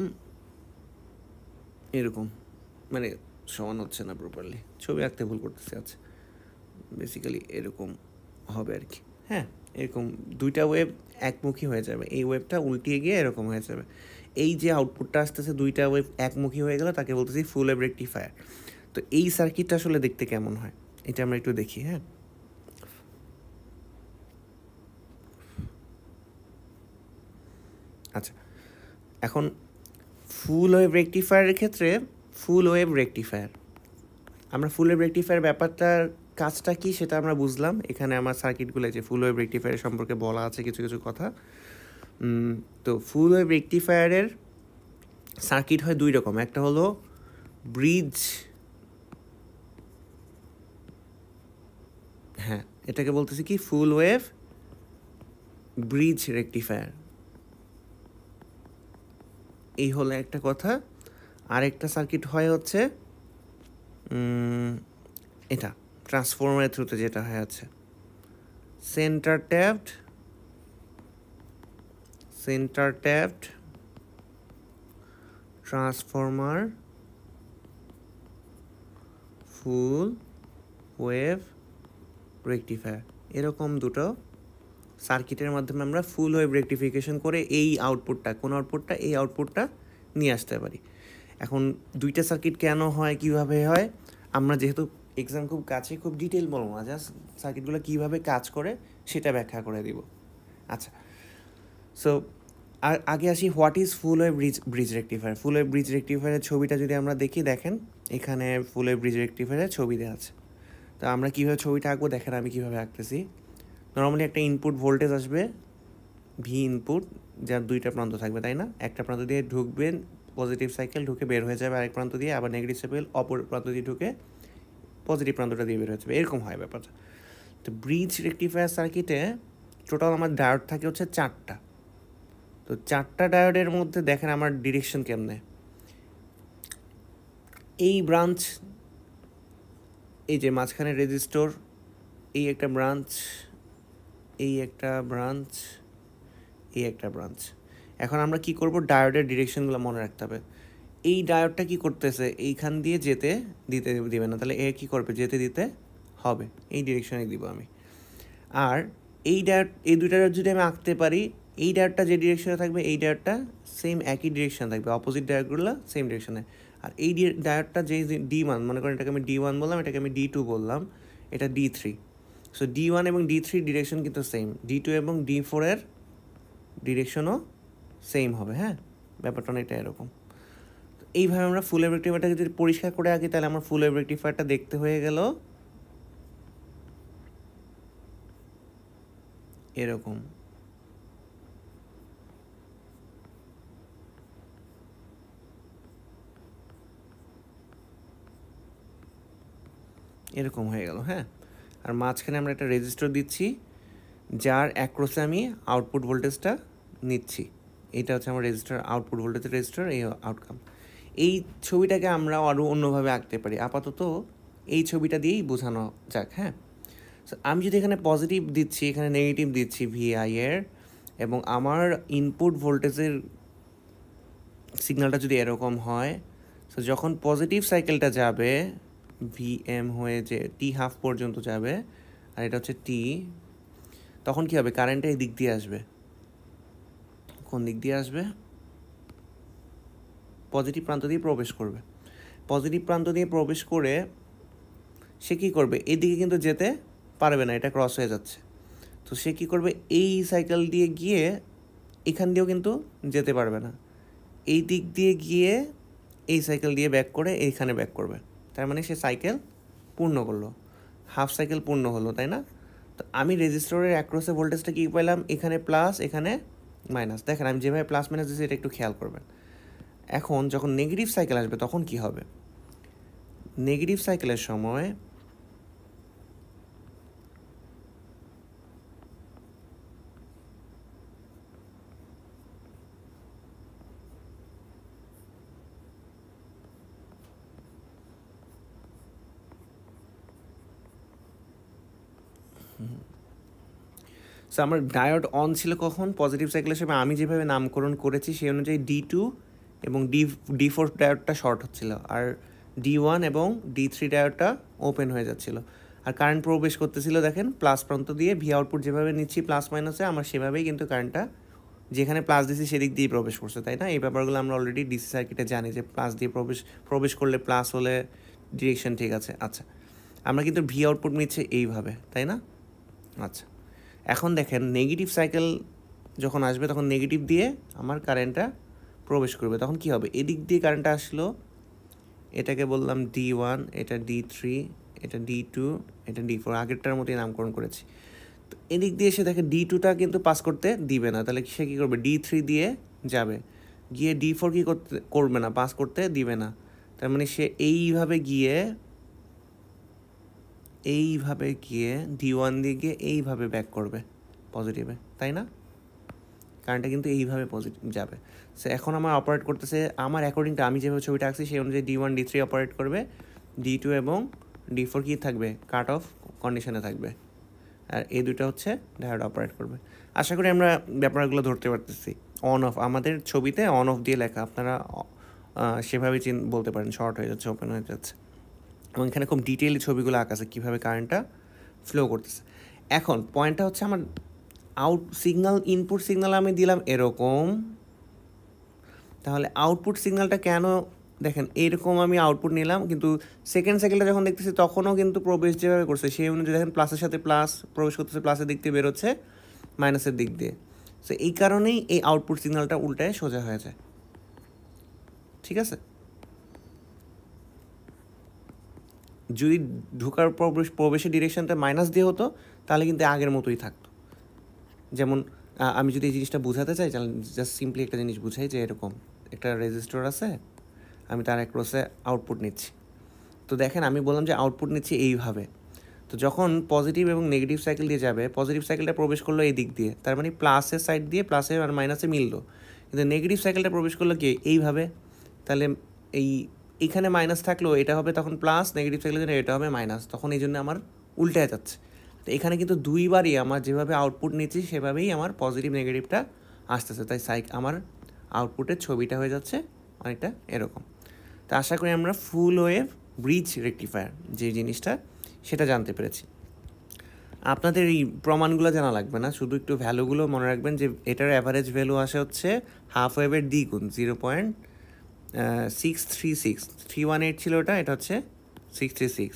এরকম, মানে সমান হচ্ছে না প্রপারলি, ছবি আঁকতে ভুল করতেছে। আচ্ছা, বেসিক্যালি এরকম হবে আর কি। হ্যাঁ, এরকম দুইটা ওয়েভ একমুখী হয়ে যাবে, এই ওয়েভটা উল্টিয়ে গিয়ে এরকম হয়ে যাবে। এই যে আউটপুটটা আসতেছে দুইটা ওয়েভ একমুখী হয়ে গেল, তাকে বলতেছি ফুল ওয়েভ রেকটিফায়ার। তো এই সার্কিটটা আসলে দেখতে কেমন হয় এটা আমরা একটু দেখি। হ্যাঁ, আচ্ছা, এখন ফুল ওয়েভ রেকটিফায়ারের ক্ষেত্রে ফুল ওয়েভ রেকটিফায়ার, আমরা ফুল ওয়েভ রেকটিফায়ার ব্যাপারটার কাজটা কি সেটা আমরা বুঝলাম। এখানে আমার সার্কিটগুলো যে ফুল ওয়েভ রেকটিফায়ার সম্পর্কে বলা আছে কিছু কিছু কথা। তো ফুল ওয়েভ রেকটিফায়ারের সার্কিট হয় দুই রকম, একটা হলো ব্রিজ, হ্যাঁ এটাকে বলতেছি কি ফুল ওয়েভ ব্রিজ রেকটিফায়ার, এই হলো একটা কথা। আরেকটা সার্কিট হয় হচ্ছে এটা ট্রান্সফরমারের থ্রুতে যেটা হয় আছে সেন্টার ট্যাপড ট্রান্সফরমার ফুল ওয়েভ রেকটিফায়ার, এরকম দুটো সার্কিটের মাধ্যমে আমরা ফুল ওয়েভ রেকটিফিকেশন করে এই আউটপুটটা, কোন আউটপুটটা, এই আউটপুটটা নিয়ে আসতে পারি। এখন দুইটা সার্কিট কেন হয়, কিভাবে হয়, আমরা যেহেতু এক্সাম খুব কাছে, খুব ডিটেল বলবো না, জাস্ট সার্কিটগুলো কীভাবে কাজ করে সেটা ব্যাখ্যা করে দিব। আচ্ছা, সো আর আগে আসি what is full wave bridge rectifier. Full wave bridge রেকটিফায়ারের ছবিটা যদি আমরা দেখি, দেখেন এখানে ফুল ওয়েভ ব্রিজ রেকটিফায়ারের ছবি দেওয়া আছে। তো আমরা কীভাবে ছবিটা আঁকবো দেখেন, আমি কীভাবে আঁকতেছি। নর্মালি একটা ইনপুট ভোল্টেজ আসবে ভি ইনপুট, যার দুইটা প্রান্ত থাকবে, তাই না? একটা প্রান্ত দিয়ে ঢুকবেন পজিটিভ সাইকেল, ঢুকে বের হয়ে যাবে আরেক প্রান্ত দিয়ে, আবার নেগেটিভ সাইকেল অপর প্রান্ত দিয়ে ঢুকে পজিটিভ প্রান্তটা দিয়ে বের হয়ে যাবে, এরকম হয় ব্যাপারটা। তো ব্রিজ রেকটিফায়ার সার্কিটে টোটাল আমার ডায়োড থাকে হচ্ছে 4টা। তো 4টা ডায়োডের মধ্যে দেখেন আমার ডিরেকশন কেমনে, এই ব্রাঞ্চ, এই যে মাঝখানে রেজিস্টর, এই একটা ব্রাঞ্চ, এই একটা ব্রাঞ্চ, এই একটা ব্রাঞ্চ। এখন আমরা কি করব, ডায়োডের ডিরেকশনগুলো মনে রাখতে হবে। এই ডায়োডটা কি করতেছে, এইখান দিয়ে যেতে দিবে না, তাহলে এ কি করবে, যেতে দিতে হবে, এই ডিরেকশনে দিব আমি। আর এই ডায়োড, এই দুইটা যদি আমি আঁকতে পারি, এই ডায়োডটা যে ডিরেকশনে থাকবে এই ডায়োডটা সেম একই ডিরেকশন থাকবে, অপোজিট ডায়োডগুলো সেম ডিরেকশনে। আর এই ডায়োডটা যে D1, মনে করেন এটাকে আমি D1 বললাম, এটাকে আমি D2 বললাম, এটা D3। সো D1 এবং D3 ডিরেকশন কিন্তু সেম, D2 এবং D4 এর ডিরেকশনও সেম হবে। হ্যাঁ, ব্যাপারটা অনেকটা এরকম। এইভাবে আমরা ফুল ওয়েভ রেকটিফায়ারটাকে যদি পরিষ্কার করে আঁকি, তাহলে আমার ফুল ওয়েভ রেকটিফায়ারটা দেখতে হয়ে গেল এরকম। এরকম হয়ে গেল। হ্যাঁ, আর মাঝখানে আমরা একটা রেজিস্টার দিচ্ছি, যার অ্যাক্রসে আমি আউটপুট ভোল্টেজটা নিচ্ছি। এইটা হচ্ছে আমার রেজিস্টার, আউটপুট ভোল্টেজের রেজিস্টার, এই আউটকাম। এই ছবিটাকে আমরা আরও অন্যভাবে আঁকতে পারি, আপাতত এই ছবিটা দিয়েই বোঝানো যাক। হ্যাঁ, সো আমি যদি এখানে পজিটিভ দিচ্ছি, এখানে নেগেটিভ দিচ্ছি VI এর, এবং আমার ইনপুট ভোল্টেজের সিগন্যালটা যদি এরকম হয়, সো যখন পজিটিভ সাইকেলটা যাবে VM হয়ে যে T½ পর্যন্ত যাবে, আর এটা হচ্ছে T, তখন কী হবে, কারেন্টটা এই দিক দিয়ে আসবে। কোন দিক দিয়ে আসবে, পজিটিভ প্রান্ত দিয়ে প্রবেশ করবে। পজিটিভ প্রান্ত দিয়ে প্রবেশ করে সে কী করবে, এদিকে কিন্তু যেতে পারবে না, এটা ক্রস হয়ে যাচ্ছে। তো সে কী করবে, এই সাইকেল দিয়ে গিয়ে এখান দিয়েও কিন্তু যেতে পারবে না, এই দিক দিয়ে গিয়ে এই সাইকেল দিয়ে ব্যাক করে এইখানে ব্যাক করবে। তার মানে সে সাইকেল পূর্ণ করলো, হাফ সাইকেল পূর্ণ হলো, তাই না? তো আমি রেজিস্টরের অ্যাক্রসে ভোল্টেজটা কী পেলাম, এখানে প্লাস, এখানে মাইনাস। দেখেন আমি যেভাবে প্লাস মাইনাস দিচ্ছি এটা একটু খেয়াল করবেন। এখন যখন নেগেটিভ সাইকেল আসবে তখন কি হবে, নেগেটিভ সাইকেলের সময় সো আমার ডায়োড অন ছিল কখন, পজিটিভ সাইকেলের সময় আমি যেভাবে নামকরণ করেছি সেই অনুযায়ী D2 এবং D4 ডায়োডটা শর্ট হচ্ছিল, আর D1 এবং D3 ডায়োডটা ওপেন হয়ে যাচ্ছিল, আর কারেন্ট প্রবেশ করতেছিল দেখেন প্লাস প্রান্ত দিয়ে। ভি আউটপুট যেভাবে নিচ্ছি প্লাস মাইনাসে, আমার সেভাবেই কিন্তু কারেন্টটা যেখানে প্লাস দিচ্ছি সেদিক দিয়ে প্রবেশ করছে, তাই না? এই ব্যাপারগুলো আমরা অলরেডি ডিসি সার্কিটে জানি যে প্লাস দিয়ে প্রবেশ করলে প্লাস হলে ডিরেকশন ঠিক আছে। আচ্ছা, আমরা কিন্তু ভি আউটপুট নিচ্ছে এইভাবে, তাই না? আচ্ছা, এখন দেখেন নেগেটিভ সাইকেল যখন আসবে তখন নেগেটিভ দিয়ে আমার কারেন্টটা প্রবেশ করবে, তখন কি হবে, এদিক দিয়ে কারেন্টটা আসলো, এটাকে বললাম D1, এটা D3, এটা D2, এটা D4, আগেরটার মতোই নামকরণ করেছি। তো এদিক দিয়ে এসে দেখে D2টা কিন্তু পাস করতে দিবে না, তাহলে সে কী করবে, D3 দিয়ে যাবে, গিয়ে D4 কী করবে না, পাস করতে দিবে না। তার মানে সে এইভাবে গিয়ে D1 দিয়ে গিয়ে এইভাবে ব্যাক করবে পজিটিভে, তাই না? কারেন্টটা কিন্তু এইভাবে পজিটিভ যাবে। সো এখন আমার অপারেট করতেছে, আমার অ্যাকর্ডিং টু আমি যেভাবে ছবিটা আঁকছি সেই অনুযায়ী D1 D3 অপারেট করবে, D2 এবং D4 কী থাকবে, কাট অফ কন্ডিশনে থাকবে, আর এই দুটো হচ্ছে ডায়োড অপারেট করবে। আশা করি আমরা ব্যাপারগুলো ধরতে পারতেছি। অন অফ আমাদের ছবিতে অন অফ দিয়ে লেখা, আপনারা সেভাবেই বলতে পারেন, শর্ট হয়ে যাচ্ছে, ওপেন হয়ে যাচ্ছে, এবং এখানে খুব ডিটেইলি ছবিগুলো আঁকা আছে কীভাবে কারেন্টটা ফ্লো করতেছে। এখন পয়েন্টটা হচ্ছে আমার ইনপুট সিগন্যাল আমি দিলাম এরকম, তাহলে আউটপুট সিগন্যালটা কেন, দেখেন এইরকম আমি আউটপুট নিলাম, কিন্তু সেকেন্ড সাইকেলটা যখন দেখতেছি তখনও কিন্তু প্রবেশ যেভাবে করছে সেই অনুযায়ী দেখেন প্লাসের সাথে প্লাস প্রবেশ করতেছে, প্লাসের দিক দিয়ে বেরোচ্ছে মাইনাসের দিক দিয়ে। সো এই কারণেই এই আউটপুট সিগন্যালটা উল্টায় সোজা হয়ে যায়। ঠিক আছে, যদি ঢোকার প্রবেশের ডিরেকশনটা মাইনাস দিয়ে হতো তাহলে কিন্তু আগের মতোই থাকতো। যেমন আমি যদি এই জিনিসটা বোঝাতে চাই, জাস্ট সিম্পলি একটা জিনিস বুঝাই, যে এরকম একটা রেজিস্টর আছে, আমি তার অ্যাক্রসে আউটপুট নিচ্ছি। তো দেখেন আমি বললাম যে আউটপুট নিচ্ছি এইভাবে, তো যখন পজিটিভ এবং নেগেটিভ সাইকেল দিয়ে যাবে, পজিটিভ সাইকেলটা প্রবেশ করলো এই দিক দিয়ে, তার মানে প্লাসের সাইড দিয়ে প্লাসে আর মাইনাসে মিললো, কিন্তু নেগেটিভ সাইকেলটা প্রবেশ করলো কি এইভাবে, তাহলে এইখানে মাইনাস থাকলো, এটা হবে তখন প্লাস, নেগেটিভ সাইকেলের জন্য এটা হবে মাইনাস, তখন এই জন্য আমার উল্টে যাচ্ছে। তো এখানে কিন্তু দুইবারই আমার যেভাবে আউটপুট নিচ্ছি সেভাবেই আমার পজিটিভ নেগেটিভটা আসতেছে, তাই আমার আউটপুটের ছবিটা হয়ে যাচ্ছে অনেকটা এরকম। তো আশা করি আমরা ফুল ওয়েভ ব্রিজ রেকটিফায়ার যে জিনিসটা সেটা জানতে পেরেছি। আপনাদের এই প্রমাণগুলো জানা লাগবে না, শুধু একটু ভ্যালুগুলো মনে রাখবেন যে এটার অ্যাভারেজ ভ্যালু আসে হচ্ছে হাফ ওয়েভের দ্বিগুণ 0.636, 318 ছিল ওটা, এটা হচ্ছে 636।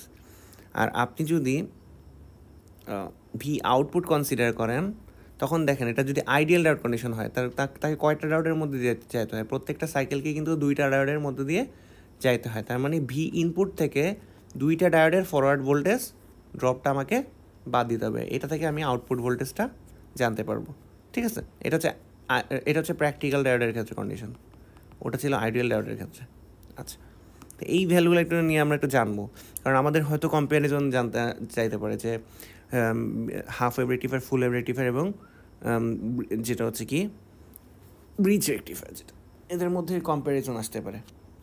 আর আপনি যদি ভি আউটপুট কনসিডার করেন তখন দেখেন এটা যদি আইডিয়াল ডায়োড কন্ডিশন হয় তাকে কয়টা ডায়োডের মধ্যে দিয়ে যাইতে হয়? প্রত্যেকটা সাইকেলকে কিন্তু 2টা ডায়োডের মধ্যে দিয়ে যাইতে হয়। তার মানে ভি ইনপুট থেকে 2টা ডায়োডের ফরওয়ার্ড ভোল্টেজ ড্রপটা আমাকে বাদ দিতে হবে, এটা থেকে আমি আউটপুট ভোল্টেজটা জানতে পারবো। ঠিক আছে, এটা হচ্ছে প্র্যাকটিক্যাল ডায়োডের ক্ষেত্রে কন্ডিশন, ওটা ছিল আইডিয়াল ডায়োডের ক্ষেত্রে। আচ্ছা, তো এই ভ্যালুগুলো একটু নিয়ে আমরা একটু জানবো, কারণ আমাদের হয়তো কম্প্যারিজন জানতে চাইতে পারে যে half wave rectifier, full wave rectifier এবং যেটা হচ্ছে কি ব্রিজ রেকটিফায়ার, যেটা এদের মধ্যে কম্প্যারিজন আসতে পারে।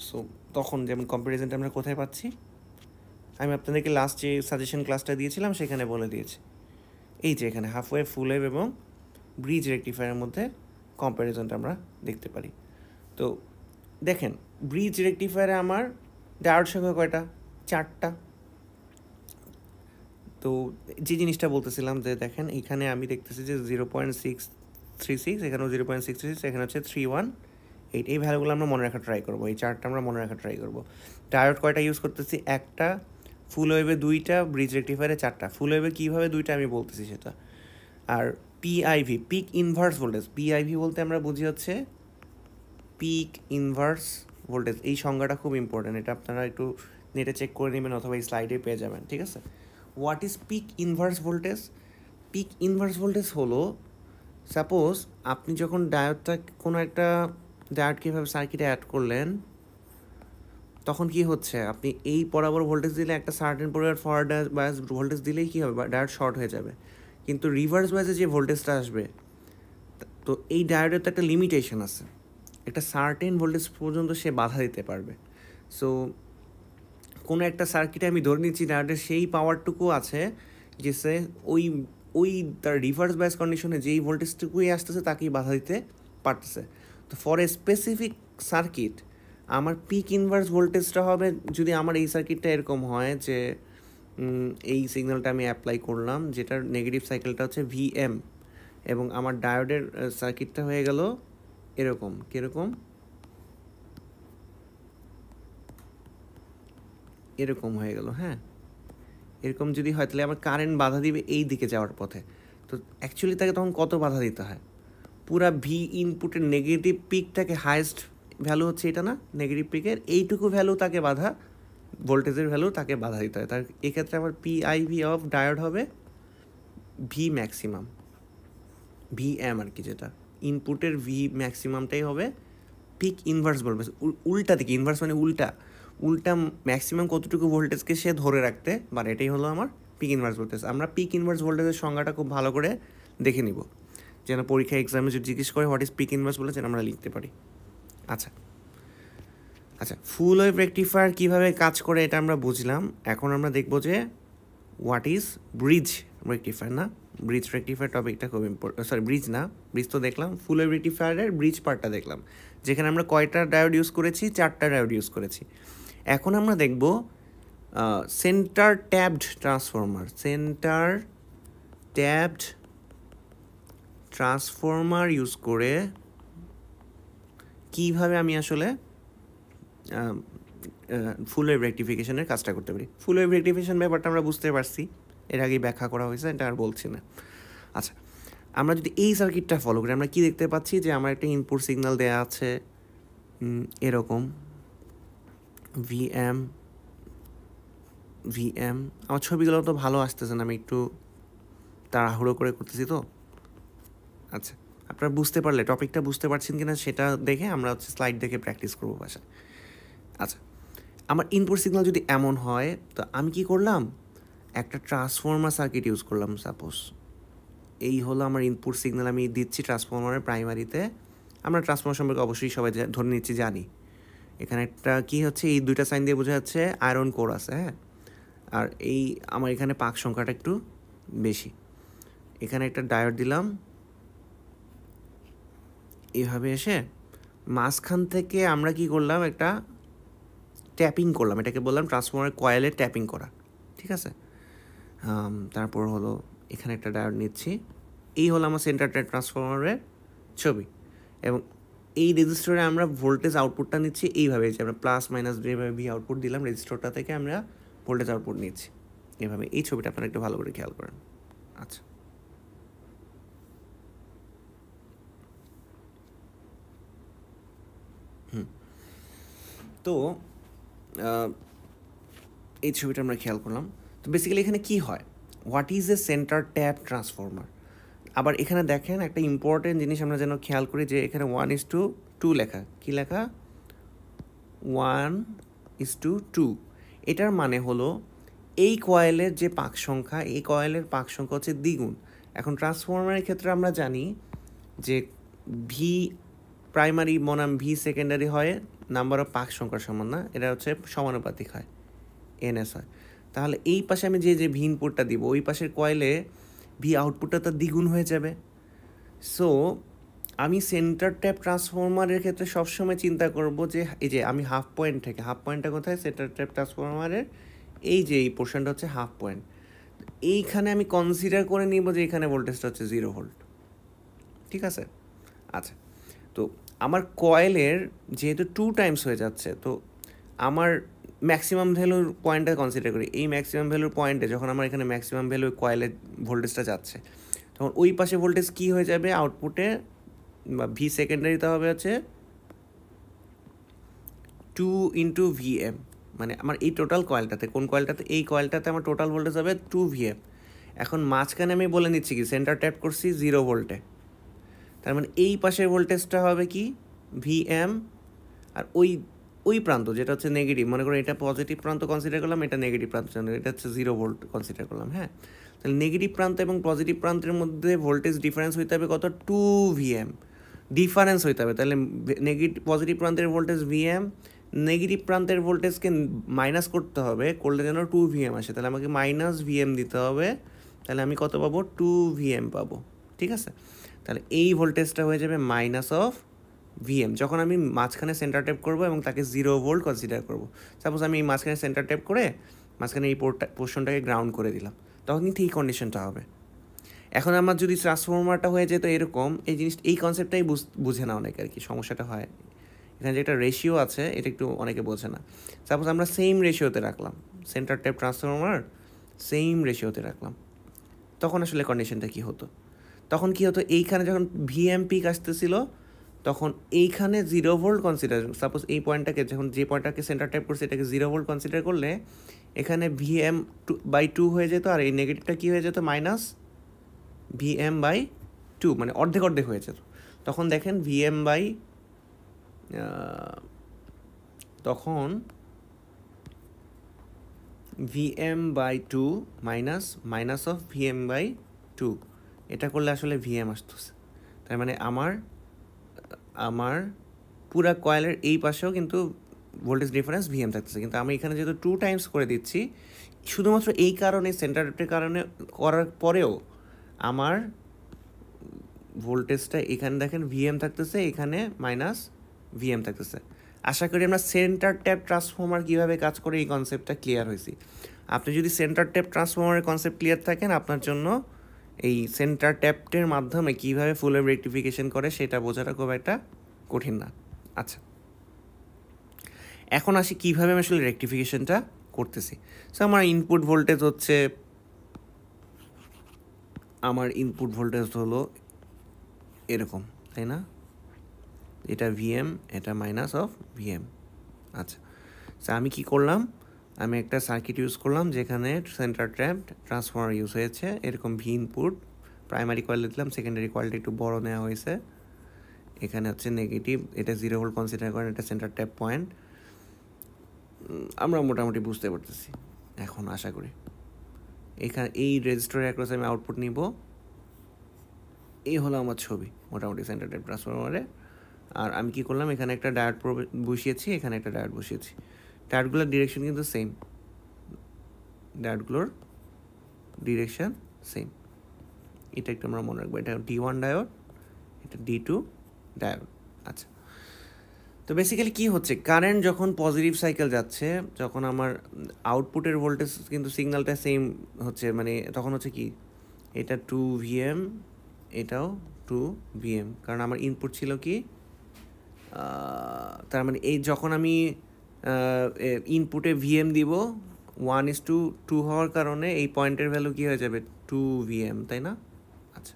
সো তখন যেমন কম্প্যারিজনটা আমরা কোথায় পাচ্ছি, আমি আপনাদেরকে লাস্ট যে সাজেশন ক্লাসটা দিয়েছিলাম সেখানে বলে দিয়েছি। এই যে এখানে হাফ ওয়েভ, ফুল ওয়েভ এবং ব্রিজ রেকটিফায়ারের মধ্যে কম্প্যারিজনটা আমরা দেখতে পারি। তো দেখেন ব্রিজ রেকটিফায়ারে আমার ডায়োড সংখ্যা কয়টা? 4টা। তো যে জিনিসটা বলতেছিলাম যে দেখেন এখানে আমি দেখতেছি যে 0.636, এখানেও 0.636, এখানে হচ্ছে 318। এই ভ্যালুগুলো আমরা মনে রাখা ট্রাই করবো, এই 4টা আমরা মনে রাখা ট্রাই করবো। ডায়োড কয়টা ইউজ করতেছি? 1টা, ফুল ওয়েভে 2টা, ব্রিজ রেকটিফায়ারে 4টা। ফুল ওয়েভে কীভাবে 2টা আমি বলতেছি সেটা। আর PIV, peak inverse voltage, PIV বলতে আমরা বুঝি হচ্ছে পিক ইনভার্স ভোল্টেজ। এই সংজ্ঞাটা খুব ইম্পর্ট্যান্ট, এটা আপনারা একটু নেটে চেক করে নেবেন অথবা এই স্লাইডে পেয়ে যাবেন। ঠিক আছে, what is peak inverse voltage? Peak inverse voltage হলো, সাপোজ আপনি যখন ডায়োডটা কোনো একটা ডায়োড কীভাবে সার্কিটে অ্যাড করলেন, তখন কি হচ্ছে, আপনি এই বরাবর ভোল্টেজ দিলে একটা সার্টেন পরিমাণ ফরওয়ার্ড বায়াস ভোল্টেজ দিলেই কী হবে, ডায়োড শর্ট হয়ে যাবে। কিন্তু রিভার্স বায়াসে যে ভোল্টেজটা আসবে, তো এই ডায়োডের তো একটা লিমিটেশন আছে, একটা সার্টেন ভোল্টেজ পর্যন্ত সে বাধা দিতে পারবে। সো কোনো একটা সার্কিটে আমি ধরে নিচ্ছি ডায়োডের সেই পাওয়ারটুকু আছে যে সে ওই ওই তার রিভার্স বায়াস কন্ডিশনে যেই ভোল্টেজটুকুই আসতেছে তাকেই বাধা দিতে পারতেছে। তো ফর এ স্পেসিফিক সার্কিট আমার পিক ইনভার্স ভোল্টেজটা হবে, যদি আমার এই সার্কিটটা এরকম হয় যে এই সিগন্যালটা আমি অ্যাপ্লাই করলাম, যেটার নেগেটিভ সাইকেলটা হচ্ছে ভিএম, এবং আমার ডায়োডের সার্কিটটা হয়ে গেল এরকম, কীরকম, এরকম হয়ে গেল। হ্যাঁ, এরকম যদি হয় তাহলে আমার কারেন্ট বাধা দিবে এই দিকে যাওয়ার পথে। তো অ্যাকচুয়ালি তাকে তখন কত বাধা দিতে হয়? পুরা ভি ইনপুটের নেগেটিভ পিকটাকে, হায়েস্ট ভ্যালু হচ্ছে এটা না, নেগেটিভ পিকের এইটুকু ভ্যালু তাকে বাধা, ভোল্টেজের ভ্যালু তাকে বাধা দিতে হয়। তার এক্ষেত্রে আমার পিআইভি অফ ডায়োড হবে ভি ম্যাক্সিমাম, ভিএম আর কি, যেটা ইনপুটের ভি ম্যাক্সিমামটাই হবে পিক ইনভার্স ভোল্টেজ। উল্টা দিকে, ইনভার্স মানে উল্টা, উল্টা ম্যাক্সিমাম কতটুকু ভোল্টেজকে সে ধরে রাখতে পারে, এটাই হলো আমার পিক ইনভার্স ভোল্টেজ। আমরা পিক ইনভার্স ভোল্টেজের সংজ্ঞাটা খুব ভালো করে দেখে নিব, যেন পরীক্ষা এক্সামে যদি জিজ্ঞেস করে what is peak inverse voltage, যেন আমরা লিখতে পারি। আচ্ছা আচ্ছা, ফুল ওয়েভ রেকটিফায়ার কীভাবে কাজ করে এটা আমরা বুঝলাম। এখন আমরা দেখব যে হোয়াট ইজ ব্রিজ রেকটিফায়ার, না ব্রিজ রেকটিফায়ার টপিকটা খুব ইম্পর্টেন্ট। সরি, ব্রিজ না, ব্রিজ তো দেখলাম, ফুল ওয়েভ রেকটিফায়ারের ব্রিজ পার্টটা দেখলাম, যেখানে আমরা কয়টা ডায়োড ইউজ করেছি? 4টা ডায়োড ইউজ করেছি। এখন আমরা দেখব centre tabbed transformer, centre tabbed transformer use করে কীভাবে আমি আসলে ফুল ওয়েভ রেকটিফিকেশনের কাজটা করতে পারি। ফুল ওয়েভ রেকটিফিকেশন ব্যাপারটা আমরা বুঝতে পারছি, এর আগেই ব্যাখ্যা করা হয়েছে, এটা আর বলছি না। আচ্ছা, আমরা যদি এই সার্কিটটা ফলো করি আমরা কি দেখতে পাচ্ছি, যে আমার একটা ইনপুট সিগন্যাল দেওয়া আছে এরকম ভিএম ভিএম। আমার ছবিগুলো তো ভালো আসতেছে না, আমি একটু তাড়াহুড়ো করে করতেছি তো। আচ্ছা, আপনারা বুঝতে পারলে, টপিকটা বুঝতে পারছেন কিনা সেটা দেখে আমরা হচ্ছে স্লাইড দেখে প্র্যাকটিস করবো বাসায়। আচ্ছা, আমার ইনপুট সিগন্যাল যদি এমন হয়, তো আমি কি করলাম, একটা ট্রান্সফর্মার সার্কিট ইউজ করলাম। সাপোজ এই হলো আমার ইনপুট সিগন্যাল, আমি দিচ্ছি ট্রান্সফর্মারের প্রাইমারিতে। আমরা ট্রান্সফর্মার সম্পর্কে অবশ্যই সবাই ধরে নিচ্ছি, জানি। এখানে একটা কি হচ্ছে, এই দুইটা সাইন দিয়ে বোঝা যাচ্ছে আয়রন কোর আছে। হ্যাঁ, আর এই আমার এখানে পাক সংখ্যাটা একটু বেশি। এখানে একটা ডায়োড দিলাম, এভাবে এসে মাঝখান থেকে আমরা কি করলাম, একটা ট্যাপিং করলাম, এটাকে বললাম ট্রান্সফর্মারের কয়েলে ট্যাপিং করা, ঠিক আছে। তারপর হলো এখানে একটা ডায়োড নিচ্ছি, এই হলো আমার সেন্টার ট্যাপ ট্রান্সফর্মারের ছবি। এবং এই রেজিস্টারে আমরা ভোল্টেজ আউটপুটটা নিচ্ছি এইভাবে, যে আমরা প্লাস মাইনাস যেভাবে ভি আউটপুট দিলাম রেজিস্টারটা থেকে আমরা ভোল্টেজ আউটপুট নিচ্ছি এভাবে। এই ছবিটা আপনারা একটু ভালো করে খেয়াল করেন। আচ্ছা, তো এই ছবিটা আমরা খেয়াল করলাম। তো বেসিক্যালি এখানে কি হয়, what is a centre tap transformer. আবার এখানে দেখেন একটা ইম্পর্টেন্ট জিনিস আমরা যেন খেয়াল করি, যে এখানে 1:2 লেখা, কি লেখা 1:2। এটার মানে হলো এই কয়েলের যে পাক সংখ্যা, এই কয়েলের পাক সংখ্যা হচ্ছে দ্বিগুণ। এখন ট্রান্সফর্মারের ক্ষেত্রে আমরা জানি যে ভি প্রাইমারি বনাম ভি সেকেন্ডারি হয় নাম্বার অফ পাক সংখ্যার সমান না, এটা হচ্ছে সমানুপাতিক হয়, এনএস হয়। তাহলে এই পাশে আমি যে ভি ইনপুটটা দিব, ওই পাশের কয়েলে ভি আউটপুটটা তো দ্বিগুণ হয়ে যাবে। সো আমি সেন্টার ট্যাপ ট্রান্সফর্মারের ক্ষেত্রে সবসময় চিন্তা করব যে এই যে আমি হাফ পয়েন্ট থেকে, হাফ পয়েন্টটা কোথায়, সেন্টার ট্যাপ ট্রান্সফর্মারের এই যে এই পোর্শনটা হচ্ছে হাফ পয়েন্ট, এইখানে আমি কনসিডার করে নিব যে এখানে ভোল্টেজটা হচ্ছে 0 ভোল্ট, ঠিক আছে। আচ্ছা, তো আমার কয়েলের যেহেতু 2 টাইমস হয়ে যাচ্ছে, তো আমার ম্যাক্সিমাম ভ্যালুর পয়েন্টটা কনসিডার করি। এই ম্যাক্সিমাম ভ্যালুর পয়েন্টে যখন আমার এখানে ম্যাক্সিমাম ভ্যালু কয়েলের ভোল্টেজটা যাচ্ছে, তখন ওই পাশে ভোল্টেজ কী হয়ে যাবে, আউটপুটে বা ভি সেকেন্ডারিতে হবে হচ্ছে 2 × VM, মানে আমার এই টোটাল কয়েলটাতে, কোন কয়েলটাতে, এই কয়েলটাতে আমার টোটাল ভোল্টেজ হবে 2 VM। এখন মাঝখানে আমি বলে নিচ্ছি কি, সেন্টার ট্যাপ করছি 0 ভোল্টে, তার মানে এই পাশের ভোল্টেজটা হবে কি VM, আর ওই প্রান্ত যেটা হচ্ছে নেগেটিভ, মনে করো এটা পজিটিভ প্রান্ত কনসিডার করলাম, এটা নেগেটিভ প্রান্ত, এটা হচ্ছে 0 ভোল্ট কনসিডার করলাম। হ্যাঁ, তাহলে নেগেটিভ প্রান্ত এবং পজিটিভ প্রান্তের মধ্যে ভোল্টেজ ডিফারেন্স হইতে হবে কত, 2 VM ডিফারেন্স হইতে হবে। তাহলে পজিটিভ প্রান্তের ভোল্টেজ VM, নেগেটিভ প্রান্তের ভোল্টেজকে মাইনাস করতে হবে, করলে যেন 2 VM আসে, তাহলে আমাকে মাইনাস VM দিতে হবে, তাহলে আমি কত পাবো, 2 VM পাবো, ঠিক আছে। তাহলে এই ভোল্টেজটা হয়ে যাবে মাইনাস অফ VM যখন আমি মাঝখানে সেন্টার ট্যাপ করবো এবং তাকে 0 ভোল্ট কনসিডার করবো। সাপোজ আমি এই মাঝখানে সেন্টার ট্যাপ করে মাঝখানে এই পোর্শনটাকে গ্রাউন্ড করে দিলাম, তখন কিন্তু এই কন্ডিশনটা হবে। এখন আমার যদি ট্রান্সফর্মারটা হয়ে যেত এরকম, এই জিনিস, এই কনসেপ্টটাই বুঝে না অনেকে আর কি, সমস্যাটা হয় এখানে যে একটা রেশিও আছে, এটা একটু অনেকে বোঝে না। সাপোজ আমরা সেম রেশিওতে রাখলাম, সেন্টার ট্যাপ ট্রান্সফর্মার সেম রেশিওতে রাখলাম, তখন আসলে কন্ডিশনটা কী হতো, তখন কী হতো, এইখানে যখন VM পিক আসতেছিল তখন এইখানে 0 ভোল্ট কনসিডার, সাপোজ এই পয়েন্টটাকে যখন, যে পয়েন্টটাকে সেন্টার ট্যাপ করছে এটাকে 0 ভোল্ট কনসিডার করলে এখানে VM/2 হয়ে যেত, আর এই নেগেটিভটা কী হয়ে যেত, মাইনাস VM/2, মানে অর্ধেক অর্ধেক হয়ে যেত। তখন দেখেন তখন VM/2 মাইনাস অফ VM/2, এটা করলে আসলে VM আসতেছে। তার মানে আমার পুরা কয়েলের এই পাশেও কিন্তু ভোল্টেজ ডিফারেন্স VM থাকতেছে, কিন্তু আমি এখানে যেহেতু 2 টাইমস করে দিচ্ছি, শুধুমাত্র এই কারণে, সেন্টার ট্যাপের কারণে করার পরেও আমার ভোল্টেজটা এখানে দেখেন VM থাকতেছে, এখানে মাইনাস VM থাকতেছে। আশা করি আমরা সেন্টার ট্যাপ ট্রান্সফর্মার কীভাবে কাজ করে এই কনসেপ্টটা ক্লিয়ার হয়েছি। আপনি যদি সেন্টার ট্যাপ ট্রান্সফর্মারের কনসেপ্ট ক্লিয়ার থাকেন, আপনার জন্য এই সেন্টার ট্যাপটের মাধ্যমে কীভাবে ফুল ওয়েভ রেকটিফিকেশন করে সেটা বোঝাটা খুব একটা কঠিন না। আচ্ছা, এখন আসি কীভাবে আমি আসলে রেকটিফিকেশনটা করতেছি। সো আমার ইনপুট ভোল্টেজ হলো এরকম, তাই না, এটা VM, এটা মাইনাস অফ VM। আচ্ছা, সো আমি কি করলাম, আমি একটা সার্কিট ইউজ করলাম যেখানে সেন্টার ট্যাপ ট্রান্সফর্মার ইউজ হয়েছে, এরকম ভি ইনপুট প্রাইমারি কয়েল দিলাম, সেকেন্ডারি কয়েলটা একটু বড় নেওয়া হয়েছে, এখানে হচ্ছে নেগেটিভ, এটা 0 ভোল্ট কনসিডার করেন, এটা সেন্টার ট্যাপ পয়েন্ট, আমরা মোটামুটি বুঝতে পারতেছি এখন আশা করি। এখানে এই রেজিস্টারের অ্যাক্রস আমি আউটপুট নিব, এই হলো আমার ছবি মোটামুটি সেন্টার ট্যাপ ট্রান্সফর্মারে। আর আমি কি করলাম, এখানে একটা ডায়োড বসিয়েছি, এখানে একটা ডায়োড বসিয়েছি, ডায়োডগুলোর ডিরেকশন কিন্তু সেম, ডায়োডগুলোর ডিরেকশন সেম, এটা একটু আমরা মনে রাখবো, এটা D1 ডায়োড, এটা D2 ডায়োড। আচ্ছা, তো বেসিক্যালি কী হচ্ছে, কারেন্ট যখন পজিটিভ সাইকেল যাচ্ছে, যখন আমার আউটপুটের ভোল্টেজ কিন্তু সিগন্যালটা সেম হচ্ছে, মানে তখন হচ্ছে কি, এটা 2 VM, এটাও 2 VM, কারণ আমার ইনপুট ছিল কি, তার মানে এই যখন আমি ইনপুটে VM দিব 1:2 হওয়ার কারণে এই পয়েন্টের ভ্যালু কী হয়ে যাবে, 2 VM, তাই না? আচ্ছা,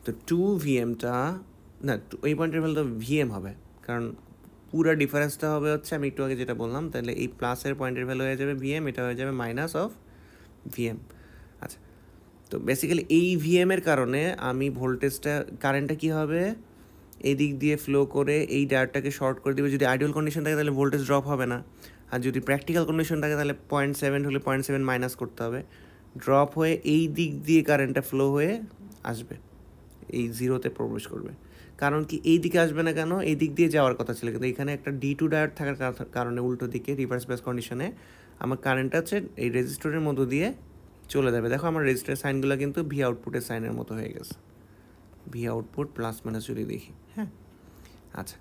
তো 2 VMটা না, এই পয়েন্টের ভ্যালু তো VM হবে, কারণ পুরো ডিফারেন্সটা হবে হচ্ছে আমি একটু আগে যেটা বললাম, তাহলে এই প্লাসের পয়েন্টের ভ্যালু হয়ে যাবে VM, এটা হয়ে যাবে -VM। আচ্ছা, তো বেসিক্যালি এই ভিএমের কারণে আমি ভোল্টেজটা, কারেন্টটা কী হবে, এই দিক দিয়ে ফ্লো করে এই ডায়োডটাকে শর্ট করে দেবে। যদি আইডিয়াল কন্ডিশন থাকে তাহলে ভোল্টেজ ড্রপ হবে না, আর যদি প্র্যাকটিক্যাল কন্ডিশন থাকে তাহলে 0.7 হলে 0.7 মাইনাস করতে হবে, ড্রপ হয়ে এই দিক দিয়ে কারেন্টটা ফ্লো হয়ে আসবে, এই জিরোতে প্রবেশ করবে। কারণ কি এই দিকে আসবে না কেন, এই দিক দিয়ে যাওয়ার কথা ছিল, কিন্তু এখানে একটা D2 ডায়োড থাকার কারণে উল্টো দিকে রিভার্স বেস কন্ডিশনে আমার কারেন্টটা হচ্ছে এই রেজিস্টরের মধ্য দিয়ে চলে যাবে। দেখো আমার রেজিস্টারের সাইনগুলো কিন্তু ভি আউটপুটের সাইনের মতো হয়ে গেছে, ভি আউটপুট প্লাস মাইনাস যদি দেখি। হ্যাঁ, আচ্ছা,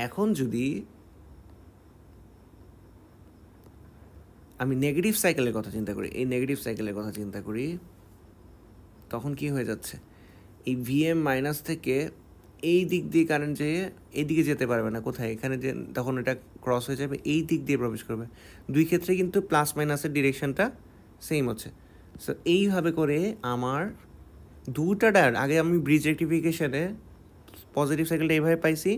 এখন যদি আমি নেগেটিভ সাইকেলের কথা চিন্তা করি, এই নেগেটিভ সাইকেলের কথা চিন্তা করি, তখন কি হয়ে যাচ্ছে, এই VM মাইনাস থেকে এই দিক দিয়ে কারেন্ট যেয়ে এই দিকে যেতে পারবে না, কোথায়, এখানে যে তখন এটা ক্রস হয়ে যাবে, এই দিক দিয়ে প্রবেশ করবে। দুই ক্ষেত্রে কিন্তু প্লাস মাইনাসের ডিরেকশনটা সেম হচ্ছে। সো এইভাবে করে আমার দুটা ডায়োড, আগে আমি ব্রিজ রেক্টিফিকেশনে পজিটিভ সাইকেলটা এইভাবে পাইছি,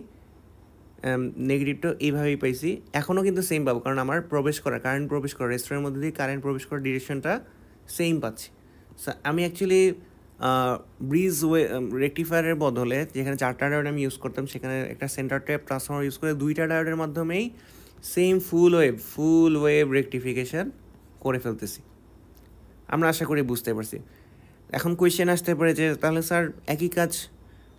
নেগেটিভটা এইভাবেই পাইছি, এখনও কিন্তু সেম পাবো, কারণ আমার কারেন্ট প্রবেশ করা রেজিস্টারের মধ্যে দিয়ে কারেন্ট প্রবেশ করার ডিরেকশনটা সেম পাচ্ছি। সো আমি অ্যাকচুয়ালি ব্রিজ রেক্টিফায়ারের বদলে যেখানে 4টা ডায়োড আমি ইউজ করতাম, সেখানে একটা সেন্টার ট্যাপ ট্রান্সফর্মার ইউজ করে 2টা ডায়োডের মাধ্যমেই সেম ফুল ওয়েভ রেক্টিফিকেশন করে ফেলতেছি। আমরা আশা করি বুঝতে পারছি। এখন কোয়েশ্চেন আসতে পারে যে তাহলে স্যার একই কাজ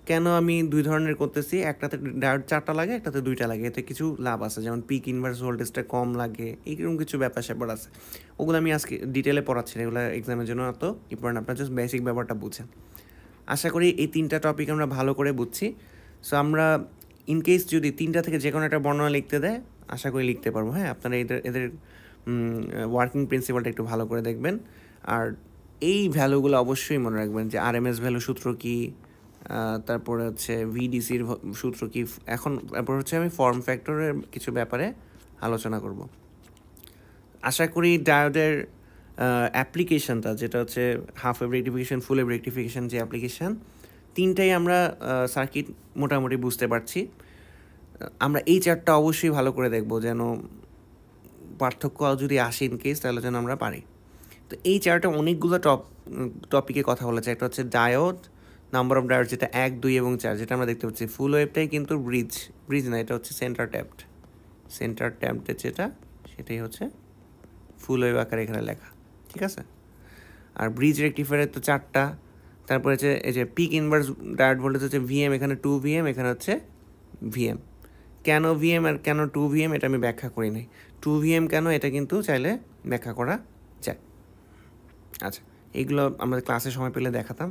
কেন আমি 2 ধরনের করতেছি, একটাতে ডায়োড 4টা লাগে, একটাতে 2টা লাগে, এতে কিছু লাভ আছে, যেমন পিক ইনভার্স ভোল্টেজটা কম লাগে, এইরকম কিছু ব্যাপার স্যাপার আছে। ওগুলো আমি আজকে ডিটেলে পড়াচ্ছি না, এগুলো এক্সামের জন্য এত ইম্পর্টেন্ট, আপনার জাস্ট বেসিক ব্যাপারটা বুঝেন। আশা করি এই 3টা টপিক আমরা ভালো করে বুঝছি। সো আমরা ইনকেস যদি 3টা থেকে যে কোনো একটা বর্ণনা লিখতে দেয়, আশা করি লিখতে পারবো। হ্যাঁ, আপনারা এদের ওয়ার্কিং প্রিন্সিপালটা একটু ভালো করে দেখবেন, আর এই ভ্যালুগুলো অবশ্যই মনে রাখবেন, যে RMS ভ্যালু সূত্র কী, তারপরে হচ্ছে VDCর সূত্র কী, তারপর হচ্ছে আমি ফর্ম ফ্যাক্টরের কিছু ব্যাপারে আলোচনা করব। আশা করি ডায়োডের অ্যাপ্লিকেশনটা, যেটা হচ্ছে হাফ ওয়েভ রেক্টিফিকেশন, ফুল ওয়েভ রেক্টিফিকেশন, যে অ্যাপ্লিকেশান, তিনটাই আমরা সার্কিট মোটামুটি বুঝতে পারছি। আমরা এই চারটা অবশ্যই ভালো করে দেখব, যেন পার্থক্য যদি আসে ইন কেস, তাহলে যেন আমরা পারি। তো এই চারটা অনেকগুলো টপিকে কথা বলেছে। একটা হচ্ছে ডায়োড, নাম্বার অফ ডায়োড যেটা 1, 2 এবং 4, যেটা আমরা দেখতে পাচ্ছি। ফুল ওয়েভটাই কিন্তু ব্রিজ না, এটা হচ্ছে সেন্টার ট্যাপড যেটা, সেটাই হচ্ছে ফুল ওয়েভ আকারে এখানে লেখা, ঠিক আছে। আর ব্রিজ রেক্টিফায়ারের তো 4টা, তারপরে হচ্ছে এই যে পিক ইনভার্স ডায়োড ভোল্টেজ হচ্ছে VM, এখানে 2 VM, এখানে হচ্ছে VM। কেন VM আর কেন 2 VM এটা আমি ব্যাখ্যা করি নাই, 2 VM কেন এটা কিন্তু চাইলে ব্যাখ্যা করা যায়। আচ্ছা, এইগুলো আমরা ক্লাসে সময় পেলে দেখাতাম।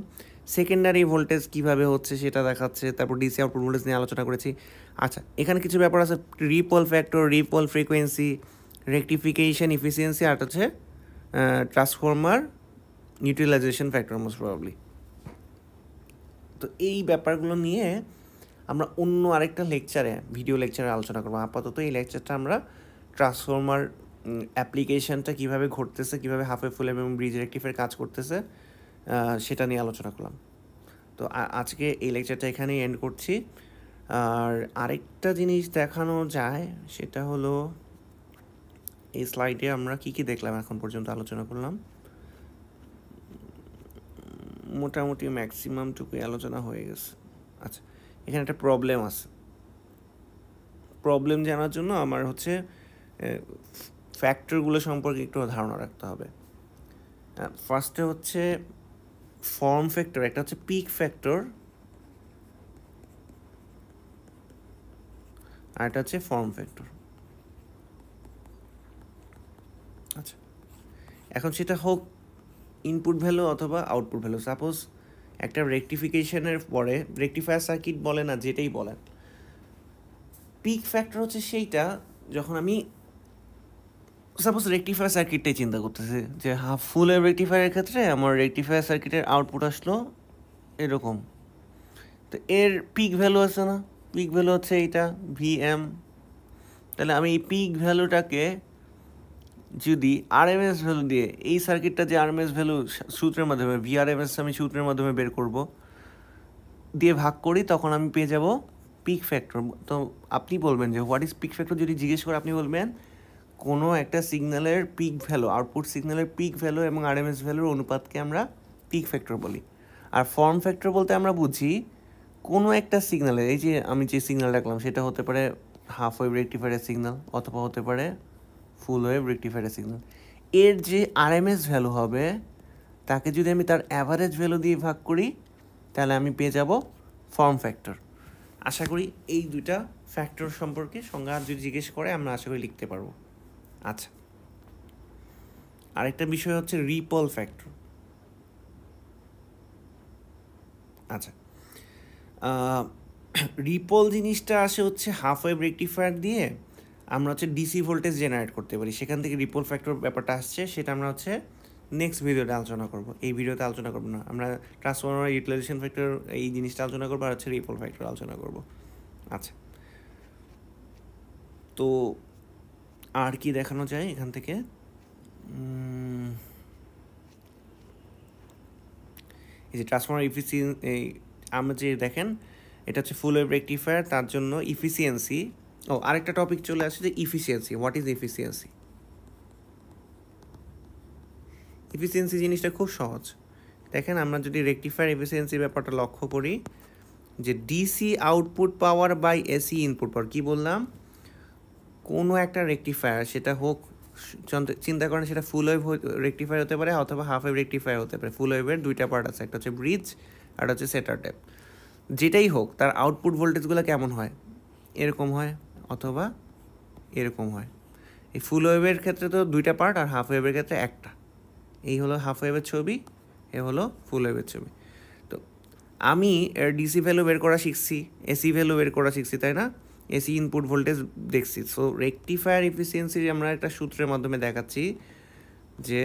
সেকেন্ডারি ভোল্টেজ কীভাবে হচ্ছে সেটা দেখাচ্ছে, তারপর DC আউটপুট ভোল্টেজ নিয়ে আলোচনা করেছি। আচ্ছা, এখানে কিছু ব্যাপার আছে, ripple factor, ripple frequency, rectification efficiency, আর হচ্ছে transformer utilisation factor most probably. তো এই ব্যাপারগুলো নিয়ে আমরা অন্য আরেকটা ভিডিও লেকচারে আলোচনা করবো। আপাতত এই লেকচারটা আমরা ট্রান্সফর্মার অ্যাপ্লিকেশনটা কীভাবে ঘটতেছে, কীভাবে হাফ ওয়েভ, ফুল ওয়েভ এবং ব্রিজ রেক্টিফায়ার কাজ করতেছে, সেটা নিয়ে আলোচনা করলাম। তো আজকে এই লেকচারটা এখানেই এন্ড করছি। আর আরেকটা জিনিস দেখানো যায়, সেটা হলো এই স্লাইডে আমরা কী কী দেখলাম, এখন পর্যন্ত আলোচনা করলাম, মোটামুটি ম্যাক্সিমামটুকুই আলোচনা হয়ে গেছে। আচ্ছা, এখানে একটা প্রবলেম আছে। প্রবলেম জানার জন্য আমার হচ্ছে ফ্যাক্টরগুলো সম্পর্কে একটু ধারণা রাখতে হবে। ফার্স্টে হচ্ছে ফর্ম ফ্যাক্টর, একটা হচ্ছে পিক ফ্যাক্টর, আর একটা হচ্ছে ফর্ম ফ্যাক্টর। আচ্ছা, এখন সেটা হোক ইনপুট ভ্যালু অথবা আউটপুট ভ্যালু। সাপোজ একটা রেকটিফিকেশনের পরে রেকটিফায়ার সার্কিট বলে না যেটাই বলেন, পিক ফ্যাক্টর হচ্ছে সেইটা যখন আমি সাপোজ রেকটিফায়ার সার্কিটটাই চিন্তা করতেছি যে হাফ ফুল ওয়েভ রেকটিফায়ারের ক্ষেত্রে আমার রেকটিফায়ার সার্কিটের আউটপুট আসলো এরকম, তো এর পিক ভ্যালু আছে না, পিক ভ্যালু হচ্ছে এইটা ভিএম। তাহলে আমি এই পিক ভ্যালুটাকে যদি আরএমএস ভ্যালু দিয়ে এই সার্কিটটা যে আরএমএস ভ্যালু সূত্রের মাধ্যমে ভিআরএমএস আমি সূত্রের মাধ্যমে বের করব দিয়ে ভাগ করি, তখন আমি পেয়ে যাব পিক ফ্যাক্টর। তো আপনি বলবেন যে হোয়াট ইজ পিক ফ্যাক্টর, যদি জিজ্ঞেস করে আপনি বলবেন কোনো একটা সিগন্যালের পিক ভ্যালু, আউটপুট সিগন্যালের পিক ভ্যালু এবং আরএমএস ভ্যালুর অনুপাতকে আমরা পিক ফ্যাক্টর বলি। আর ফর্ম ফ্যাক্টর বলতে আমরা বুঝি কোনো একটা সিগন্যালের, এই যে আমি যে সিগন্যাল রাখলাম সেটা হতে পারে হাফ ওয়েভ রেকটিফায়ারের সিগন্যাল অথবা হতে পারে ফুল ওয়েভ রেকটিফায়ারের সিগন্যাল, এর যে আরএমএস ভ্যালু হবে তাকে যদি আমি তার অ্যাভারেজ ভ্যালু দিয়ে ভাগ করি তাহলে আমি পেয়ে যাব ফর্ম ফ্যাক্টর। আশা করি এই দুইটা ফ্যাক্টর সম্পর্কে সংজ্ঞা যদি জিজ্ঞেস করে আমরা আশা করি লিখতে পারবো। আচ্ছা, আরেকটা বিষয় হচ্ছে রিপল ফ্যাক্টর। আচ্ছা, রিপল জিনিসটা আসে হচ্ছে হাফ ওয়েভ রেকটিফায়ার দিয়ে আমরা হচ্ছে ডিসি ভোল্টেজ জেনারেট করতে পারি, সেখান থেকে রিপল ফ্যাক্টর ব্যাপারটা আসছে, সেটা আমরা হচ্ছে নেক্সট ভিডিওতে আলোচনা করব, এই ভিডিওতে আলোচনা করবো না। আমরা ট্রান্সফরমার ইউটিলাইজেশন ফ্যাক্টর এই জিনিসটা আলোচনা করবো আর হচ্ছে রিপল ফ্যাক্টর আলোচনা করব। আচ্ছা, তো আর কি দেখানো যায় এখান থেকে? এই যে ট্রান্সফরমার এই আমরা যে দেখেন এটা হচ্ছে ফুল ওয়েভ রেকটিফায়ার, তার জন্য ইফিসিয়েন্সি। আরেকটা টপিক চলে আসে যে efficiency. What is efficiency? Efficiency জিনিসটা খুব সহজ। দেখেন আমরা যদি রেকটিফায়ার এফিসিয়েন্সির ব্যাপারটা লক্ষ্য করি, যে DC output power by AC input power, কী বললাম, কোনো একটা রেকটিফায়ার সেটা হোক, চিন্তা করেন সেটা ফুল ওয়েভ রেকটিফায়ার হতে পারে অথবা হাফ ওয়েভ রেকটিফায়ার হতে পারে। ফুল ওয়েভের দুইটা পার্ট আছে, একটা হচ্ছে ব্রিজ আর হচ্ছে সেটার ট্যাপ। যেটাই হোক তার আউটপুট ভোল্টেজগুলো কেমন হয়, এরকম হয় অথবা এরকম হয়। এই ফুল ওয়েভের ক্ষেত্রে তো দুইটা পার্ট আর হাফ ওয়েভের ক্ষেত্রে একটা। এই হলো হাফ ওয়েভের ছবি, এ হলো ফুল ওয়েভের ছবি। তো আমি এর ডিসি ভ্যালু বের করা শিখছি, এসি ভ্যালু বের করা শিখছি, তাই না? এসি ইনপুট ভোল্টেজ দেখছি। সো রেকটিফায়ার এফিসিয়েন্সি আমরা একটা সূত্রের মাধ্যমে দেখাচ্ছি যে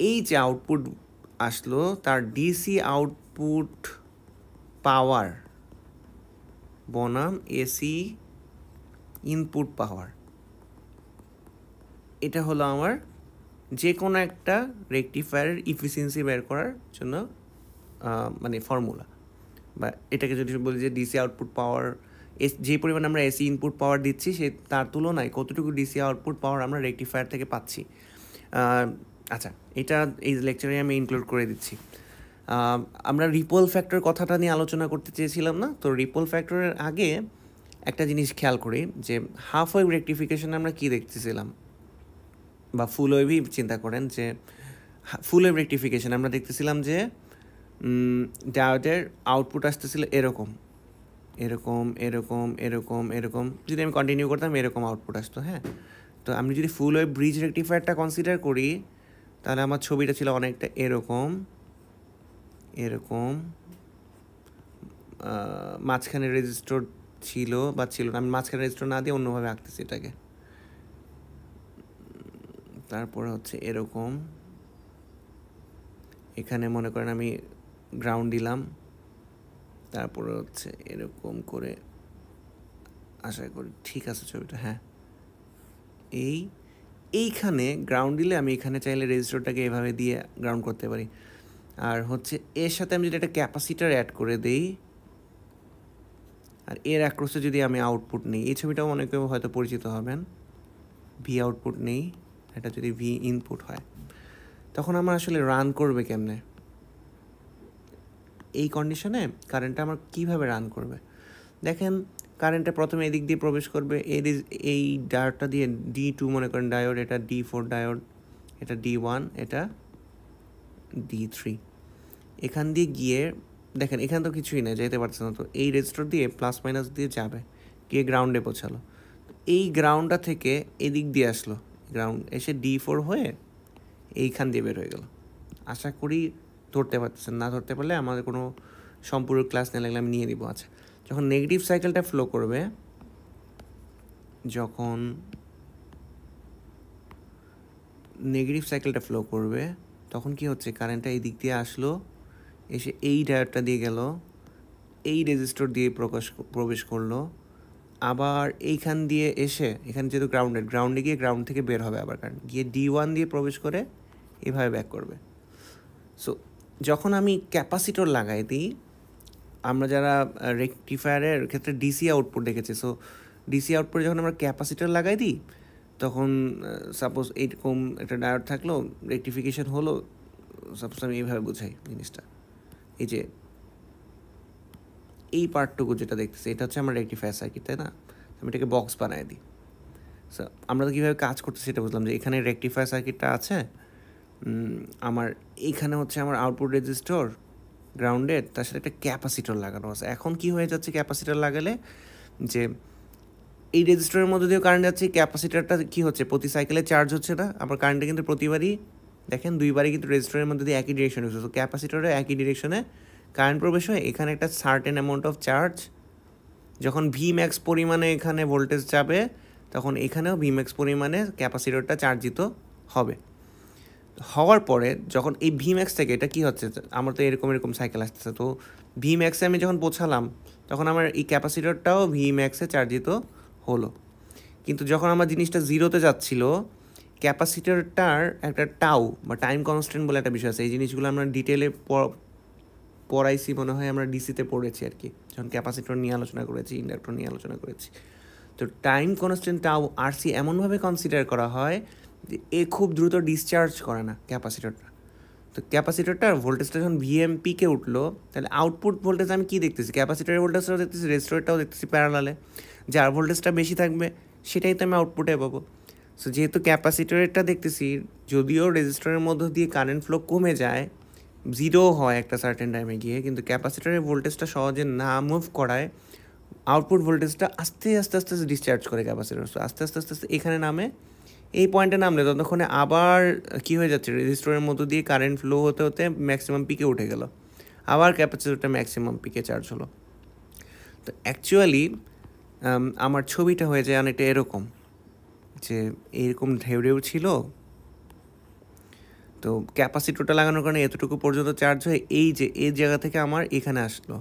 এই যে আউটপুট আসলো তার ডিসি আউটপুট পাওয়ার বনাম এসি ইনপুট পাওয়ার, এটা হলো আমার যে কোনো একটা রেকটিফায়ারের ইফিসিয়েন্সি বের করার জন্য মানে ফর্মুলা। বা এটাকে যদি বলি যে ডিসি আউটপুট পাওয়ার, যে পরিমাণ আমরা এসি ইনপুট পাওয়ার দিচ্ছি সে তার তুলনায় কতটুকু ডিসি আউটপুট পাওয়ার আমরা রেকটিফায়ার থেকে পাচ্ছি। আচ্ছা, এটা এই লেকচারে আমি ইনক্লুড করে দিচ্ছি। আমরা রিপল ফ্যাক্টর কথাটা নিয়ে আলোচনা করতে চেয়েছিলাম না? তো রিপল ফ্যাক্টরের আগে একটা জিনিস খেয়াল করি যে হাফ ওয়েভ রেকটিফিকেশন আমরা কী দেখতেছিলাম, বা ফুল ওয়েভই চিন্তা করেন যে ফুল ওয়েভ রেকটিফিকেশন আমরা দেখতেছিলাম যে ডায়োডের আউটপুট আসতেছিল এরকম এরকম এরকম এরকম এরকম, যদি আমি কন্টিনিউ করতাম এরকম আউটপুট আসতো। হ্যাঁ, তো আমি যদি ফুল ওয়েভ ব্রিজ রেকটিফায়ারটা কনসিডার করি তাহলে আমার ছবিটা ছিল অনেকটা এরকম এরকম, মাঝখানে রেজিস্টর ছিল বা ছিল না, আমি মাঝখানে রেজিস্টর না দিয়ে অন্যভাবে আঁকতেছি এটাকে। তারপরে হচ্ছে এরকম, এখানে মনে করেন আমি গ্রাউন্ড দিলাম, তারপরে হচ্ছে এরকম করে, আশা করি ঠিক আছে ছবিটা। হ্যাঁ, এইখানে গ্রাউন্ড দিলে আমি এখানে চাইলে রেজিস্টরটাকে এভাবে দিয়ে গ্রাউন্ড করতে পারি। আর হচ্ছে এর সাথে আমি যদি একটা ক্যাপাসিটার অ্যাড করে দেই আর এর অ্যাক্রসে যদি আমি আউটপুট নিই, এই ছবিটাও অনেকে হয়তো পরিচিত হবেন, ভি আউটপুট নেই, এটা যদি ভি ইনপুট হয় তখন আমার আসলে রান করবে কেমনে, এই কন্ডিশনে কারেন্টটা আমার কীভাবে রান করবে? দেখেন কারেন্টটা প্রথমে এদিক দিয়ে প্রবেশ করবে, এই ডায়োডটা দিয়ে D2 মনে করেন ডায়োড, এটা D4 ডায়োড, এটা D1, এটা D3। এখান দিয়ে গিয়ে দেখেন এখানে তো কিছুই নেই, যেতে পারছে না, তো এই রেজিস্টর দিয়ে প্লাস মাইনাস দিয়ে যাবে, গিয়ে গ্রাউন্ডে পৌঁছালো। এই গ্রাউন্ডটা থেকে এদিক দিয়ে আসলো, গ্রাউন্ড এসে D4 হয়ে এইখান দিয়ে বের হয়ে গেল। আশা করি ধরতে পারতেছেন, না ধরতে পারলে আমাদের কোনো সম্পূর্ণ ক্লাস নিয়ে লাগলে আমি নিয়ে দিব। আচ্ছা, যখন নেগেটিভ সাইকেলটা ফ্লো করবে, যখন নেগেটিভ সাইকেলটা ফ্লো করবে তখন কি হচ্ছে, কারেন্টটা এই দিক দিয়ে আসলো, এসে এই ডায়োডটা দিয়ে গেল, এই রেজিস্টর দিয়ে প্রবেশ করলো, আবার এইখান দিয়ে এসে, এখানে যেহেতু গ্রাউন্ডে গিয়ে গ্রাউন্ড থেকে বের হবে, আবার কারেন্ট গিয়ে D1 দিয়ে প্রবেশ করে এভাবে ব্যাক করবে। সো যখন আমি ক্যাপাসিটর লাগাই দিই, আমরা যারা রেকটিফায়ারের ক্ষেত্রে ডিসি আউটপুট দেখেছি, সো ডিসি আউটপুটে যখন আমরা ক্যাপাসিটর লাগাই দিই তখন সাপোজ এইরকম একটা ডায়োড থাকলো, রেকটিফিকেশন হলো, সাপোজ আমি এইভাবে বুঝাই জিনিসটা, এই যে এই পার্টটুকু যেটা দেখতেছি এটা হচ্ছে আমার রেকটিফায়ার সার্কিট, তাই না? আমি এটাকে বক্স বানাই দিই। সো আমরা তো কীভাবে কাজ করতেছি সেটা বুঝলাম, যে এখানে রেকটিফায়ার সার্কিটটা আছে, আমার এইখানে হচ্ছে আমার আউটপুট রেজিস্টর গ্রাউন্ডেড, তার সাথে একটা ক্যাপাসিটর লাগানো আছে। এখন কি হয়ে যাচ্ছে, ক্যাপাসিটর লাগালে যে এই রেজিস্টরের মধ্যে দিয়েও কারেন্ট যাচ্ছে, ক্যাপাসিটরটা কী হচ্ছে, প্রতি সাইকেলে চার্জ হচ্ছে না, আবার কারেন্টটা কিন্তু প্রতিবারই দেখেন দুইবারই কিন্তু রেজিস্টরের মধ্যে দিয়ে একই ডিরেকশনে হচ্ছে। তো ক্যাপাসিটরে একই ডিরেকশনে কারেন্ট প্রবেশ হয়, এখানে একটা সার্টেন অ্যামাউন্ট অফ চার্জ, যখন ভি ম্যাক্স পরিমাণে এখানে ভোল্টেজ যাবে তখন এখানেও ভি ম্যাক্স পরিমাণে ক্যাপাসিটরটা চার্জিত হবে। হওয়ার পরে যখন এই ভি ম্যাক্স থেকে এটা কী হচ্ছে, আমার তো এরকম সাইকেল আসতেছে, তো ভি ম্যাক্সে আমি যখন পৌঁছালাম তখন আমার এই ক্যাপাসিটরটাও ভি ম্যাক্সে চার্জিত হলো। কিন্তু যখন আমার জিনিসটা জিরোতে যাচ্ছিল, ক্যাপাসিটরটার একটা টাউ বা টাইম কনস্ট্যান্ট বলে একটা বিষয় আছে, এই জিনিসগুলো আমরা ডিটেলে পড়াইছি মনে হয়, আমরা ডিসিতে পড়েছি আর কি, যখন ক্যাপাসিটর নিয়ে আলোচনা করেছি, ইন্ডাক্টর নিয়ে আলোচনা করেছি। তো টাইম কনস্ট্যান্ট টাউ আরসি এমনভাবে কনসিডার করা হয় যে এ খুব দ্রুত ডিসচার্জ করে না ক্যাপাসিটরটা। তো ক্যাপাসিটরটার ভোল্টেজটা যখন ভিএমপিকে উঠলো, তাহলে আউটপুট ভোল্টেজ আমি কী দেখতেছি, ক্যাপাসিটরের ভোল্টেজটাও দেখতেছি, রেজিস্টরটাও দেখতেছি প্যারালালে, যার ভোল্টেজটা বেশি থাকবে সেটাই তো আমি আউটপুটে পাবো। সো যেহেতু ক্যাপাসিটরেরটা দেখতেছি, যদিও রেজিস্টরের মধ্য দিয়ে কারেন্ট ফ্লো কমে যায়, জিরো হয় একটা সার্টেন টাইমে গিয়ে, কিন্তু ক্যাপাসিটরের ভোল্টেজটা সহজে না মুভ করায় আউটপুট ভোল্টেজটা আস্তে আস্তে ডিসচার্জ করে ক্যাপাসিটর। সো আস্তে আস্তে এখানে নামে, এই পয়েন্টে নামলে ততক্ষণে আবার কী হয়ে যাচ্ছে, রেজিস্টরের মধ্য দিয়ে কারেন্ট ফ্লো হতে হতে ম্যাক্সিমাম পিকে উঠে গেল, আবার ক্যাপাসিটরটা ম্যাক্সিমাম পিকে চার্জ হলো। তো অ্যাকচুয়ালি আমার ছবিটা হয়ে যায় অনেকটা এরকম, যে এইরকম ঢেউ ছিল, তো ক্যাপাসিটরটা লাগানোর কারণে এতটুকু পর্যন্ত চার্জ হয়ে এই যে এই জায়গা থেকে আমার এখানে আসলো,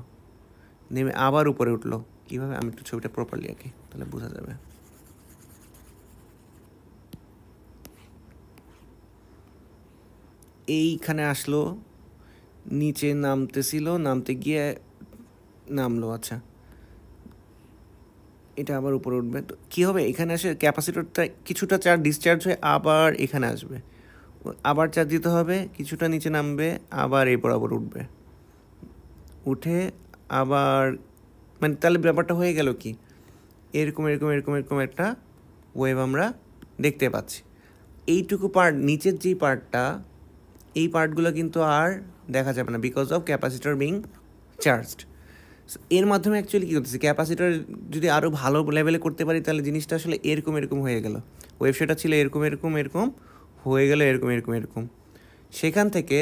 নেমে আবার উপরে উঠলো। কীভাবে, আমি একটু ছবিটা প্রপারলি আঁকি তাহলে বোঝা যাবে। এইখানে আসলো, নিচে নামতেছিল, নামতে গিয়ে নামলো। আচ্ছা, এটা আবার উপরে উঠবে, তো কী হবে, এখানে আসে ক্যাপাসিটরটা কিছুটা চার্জ ডিসচার্জ হয়ে আবার এখানে আসবে, আবার চার্জ দিতে হবে, কিছুটা নিচে নামবে, আবার এই বরাবর উঠবে, উঠে আবার, মানে তাহলে ব্যাপারটা হয়ে গেল কি, এরকম একটা ওয়েভ আমরা দেখতে পাচ্ছি। এইটুকু পার্ট, নিচের যেই পার্টটা, এই পার্টগুলো কিন্তু আর দেখা যাবে না, because of capacitor being charged. এর মাধ্যমে অ্যাকচুয়ালি কী করতেছি, ক্যাপাসিটর যদি আরও ভালো লেভেলে করতে পারি তাহলে জিনিসটা আসলে এরকম হয়ে গেল, ওয়েবসাইটটা ছিল এরকম হয়ে গেল, এরকম। সেখান থেকে